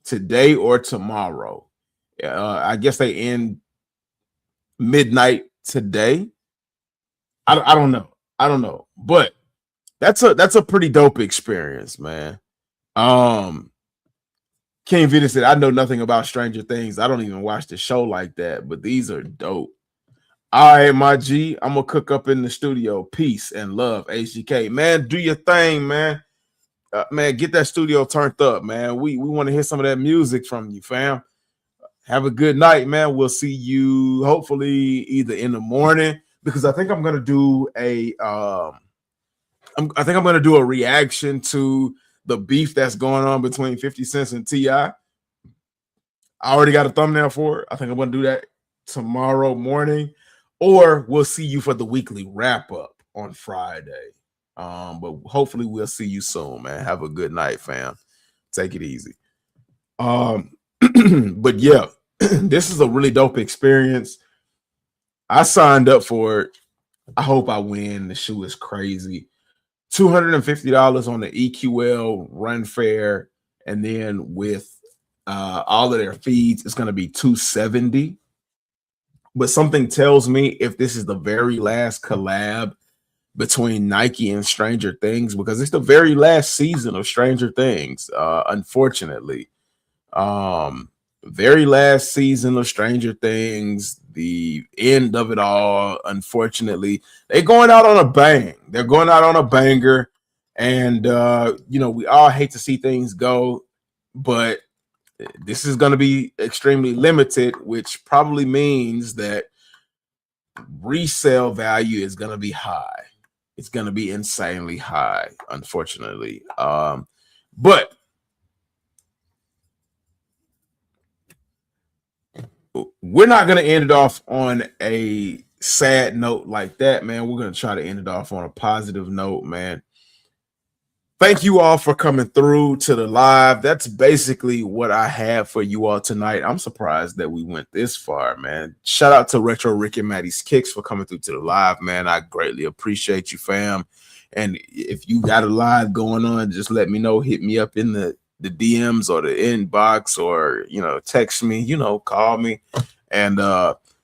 today or tomorrow. I guess they end midnight today. I don't know, but that's a pretty dope experience, man. King Vita said, I know nothing about Stranger Things. I don't even watch the show like that, but these are dope. All right, my G, I'm gonna cook up in the studio. Peace and love, HGK. Man, do your thing, man. Man, get that studio turned up, man. We want to hear some of that music from you, fam. Have a good night, man. We'll see you hopefully either in the morning, because I think I'm gonna do a reaction to the beef that's going on between 50 Cent and T.I. I already got a thumbnail for it. I think I'm gonna do that tomorrow morning, or we'll see you for the weekly wrap up on Friday. But hopefully we'll see you soon, man. Have a good night, fam. Take it easy. But yeah, this is a really dope experience. I signed up for it. I hope I win. The shoe is crazy. $250 on the EQL run fare, and then with all of their feeds, it's going to be $270. But something tells me if this is the very last collab between Nike and Stranger Things, because it's the very last season of Stranger Things, unfortunately. Very last season of Stranger Things, the end of it all, unfortunately. They're going out on a bang. They're going out on a banger. And, we all hate to see things go, but this is going to be extremely limited, which probably means that resale value is going to be high. It's going to be insanely high, unfortunately. But we're not going to end it off on a sad note like that, man. We're going to try to end it off on a positive note, man. Thank you all for coming through to the live. That's basically what I have for you all tonight. I'm surprised that we went this far, man. Shout out to Retro Rick and Maddie's Kicks for coming through to the live, man. I greatly appreciate you, fam. And if you got a live going on, just let me know. Hit me up in the DMs or the inbox, or, text me, call me, and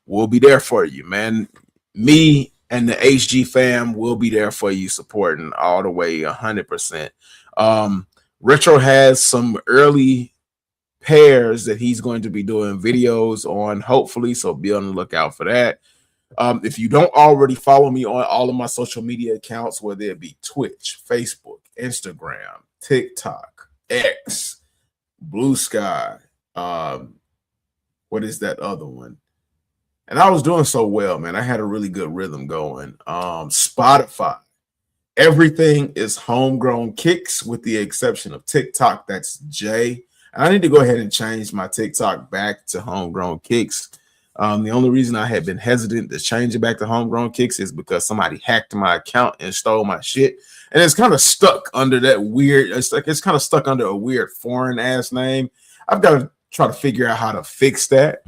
we'll be there for you, man. Me and the HG fam will be there for you, supporting all the way 100%. Retro has some early pairs that he's going to be doing videos on, hopefully, so be on the lookout for that. If you don't already follow me on all of my social media accounts, whether it be Twitch, Facebook, Instagram, TikTok, X, Blue Sky. What is that other one? And I was doing so well, man. I had a really good rhythm going. Spotify. Everything is homegrown kicks with the exception of TikTok. That's J. And I need to go ahead and change my TikTok back to homegrown kicks. The only reason I had been hesitant to change it back to homegrown kicks is because somebody hacked my account and stole my shit. And it's kind of stuck under that weird, it's kind of stuck under a weird foreign ass name. I've got to try to figure out how to fix that.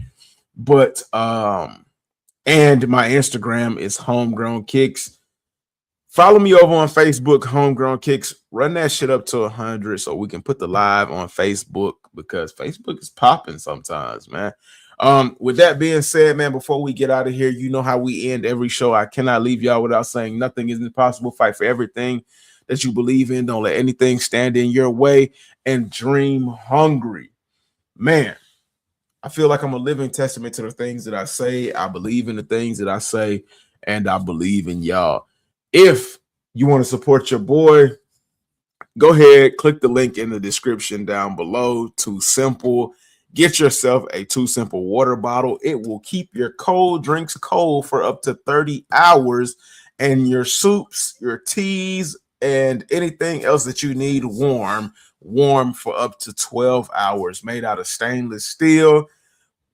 But and my Instagram is homegrown kicks. Follow me over on Facebook, homegrown kicks. Run that shit up to 100 so we can put the live on Facebook, because Facebook is popping sometimes, man. With that being said, man, before we get out of here, you know how we end every show. I cannot leave y'all without saying nothing is impossible. Fight for everything that you believe in. Don't let anything stand in your way, and dream hungry. Man, I feel like I'm a living testament to the things that I say. I believe in the things that I say, and I believe in y'all. If you want to support your boy, go ahead, click the link in the description down below. Too simple. Get yourself a Too Simple water bottle. It will keep your cold drinks cold for up to 30 hours, and your soups, your teas, and anything else that you need warm for up to 12 hours. Made out of stainless steel.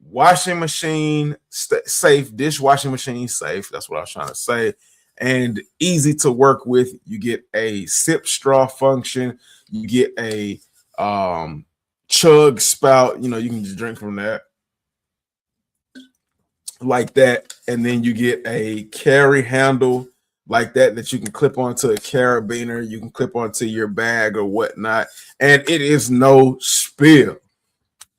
Washing machine safe, dishwashing machine safe. That's what I was trying to say. And easy to work with. You get a sip straw function. You get a chug spout. You know, you can just drink from that like that. And then you get a carry handle like that you can clip onto a carabiner. You can clip onto your bag or whatnot. And it is no spill.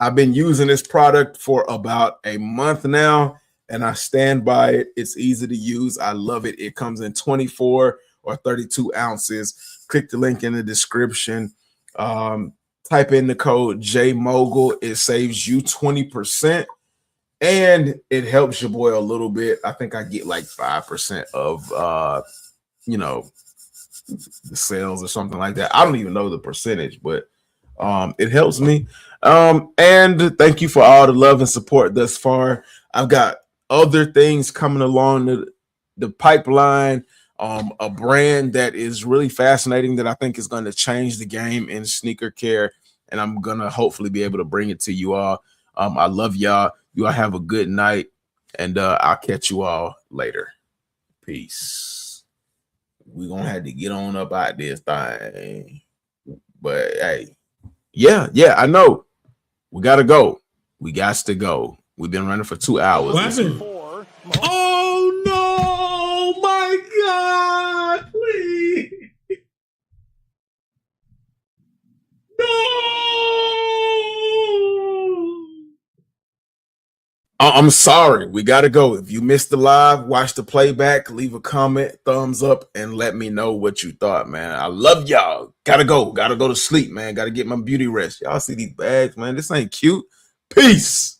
I've been using this product for about a month now, and I stand by it. It's easy to use. I love it. It comes in 24 or 32 ounces. Click the link in the description. Type in the code JMogul. It saves you 20%, and it helps your boy a little bit. I think I get like 5% of, you know, the sales or something like that. I don't even know the percentage, but it helps me. And thank you for all the love and support thus far. I've got other things coming along the pipeline. A brand that is really fascinating that I think is going to change the game in sneaker care, and I'm gonna hopefully be able to bring it to you all. I love y'all. You all have a good night, and I'll catch you all later. Peace. We're gonna have to get on up out this thing, but hey, yeah, I know. We gotta go. We got to go. We've been running for 2 hours. Oh no, my God, please. No. I'm sorry. We got to go. If you missed the live, watch the playback, leave a comment, thumbs up, and let me know what you thought, man. I love y'all. Gotta go. Gotta go to sleep, man. Gotta get my beauty rest. Y'all see these bags, man. This ain't cute. Peace.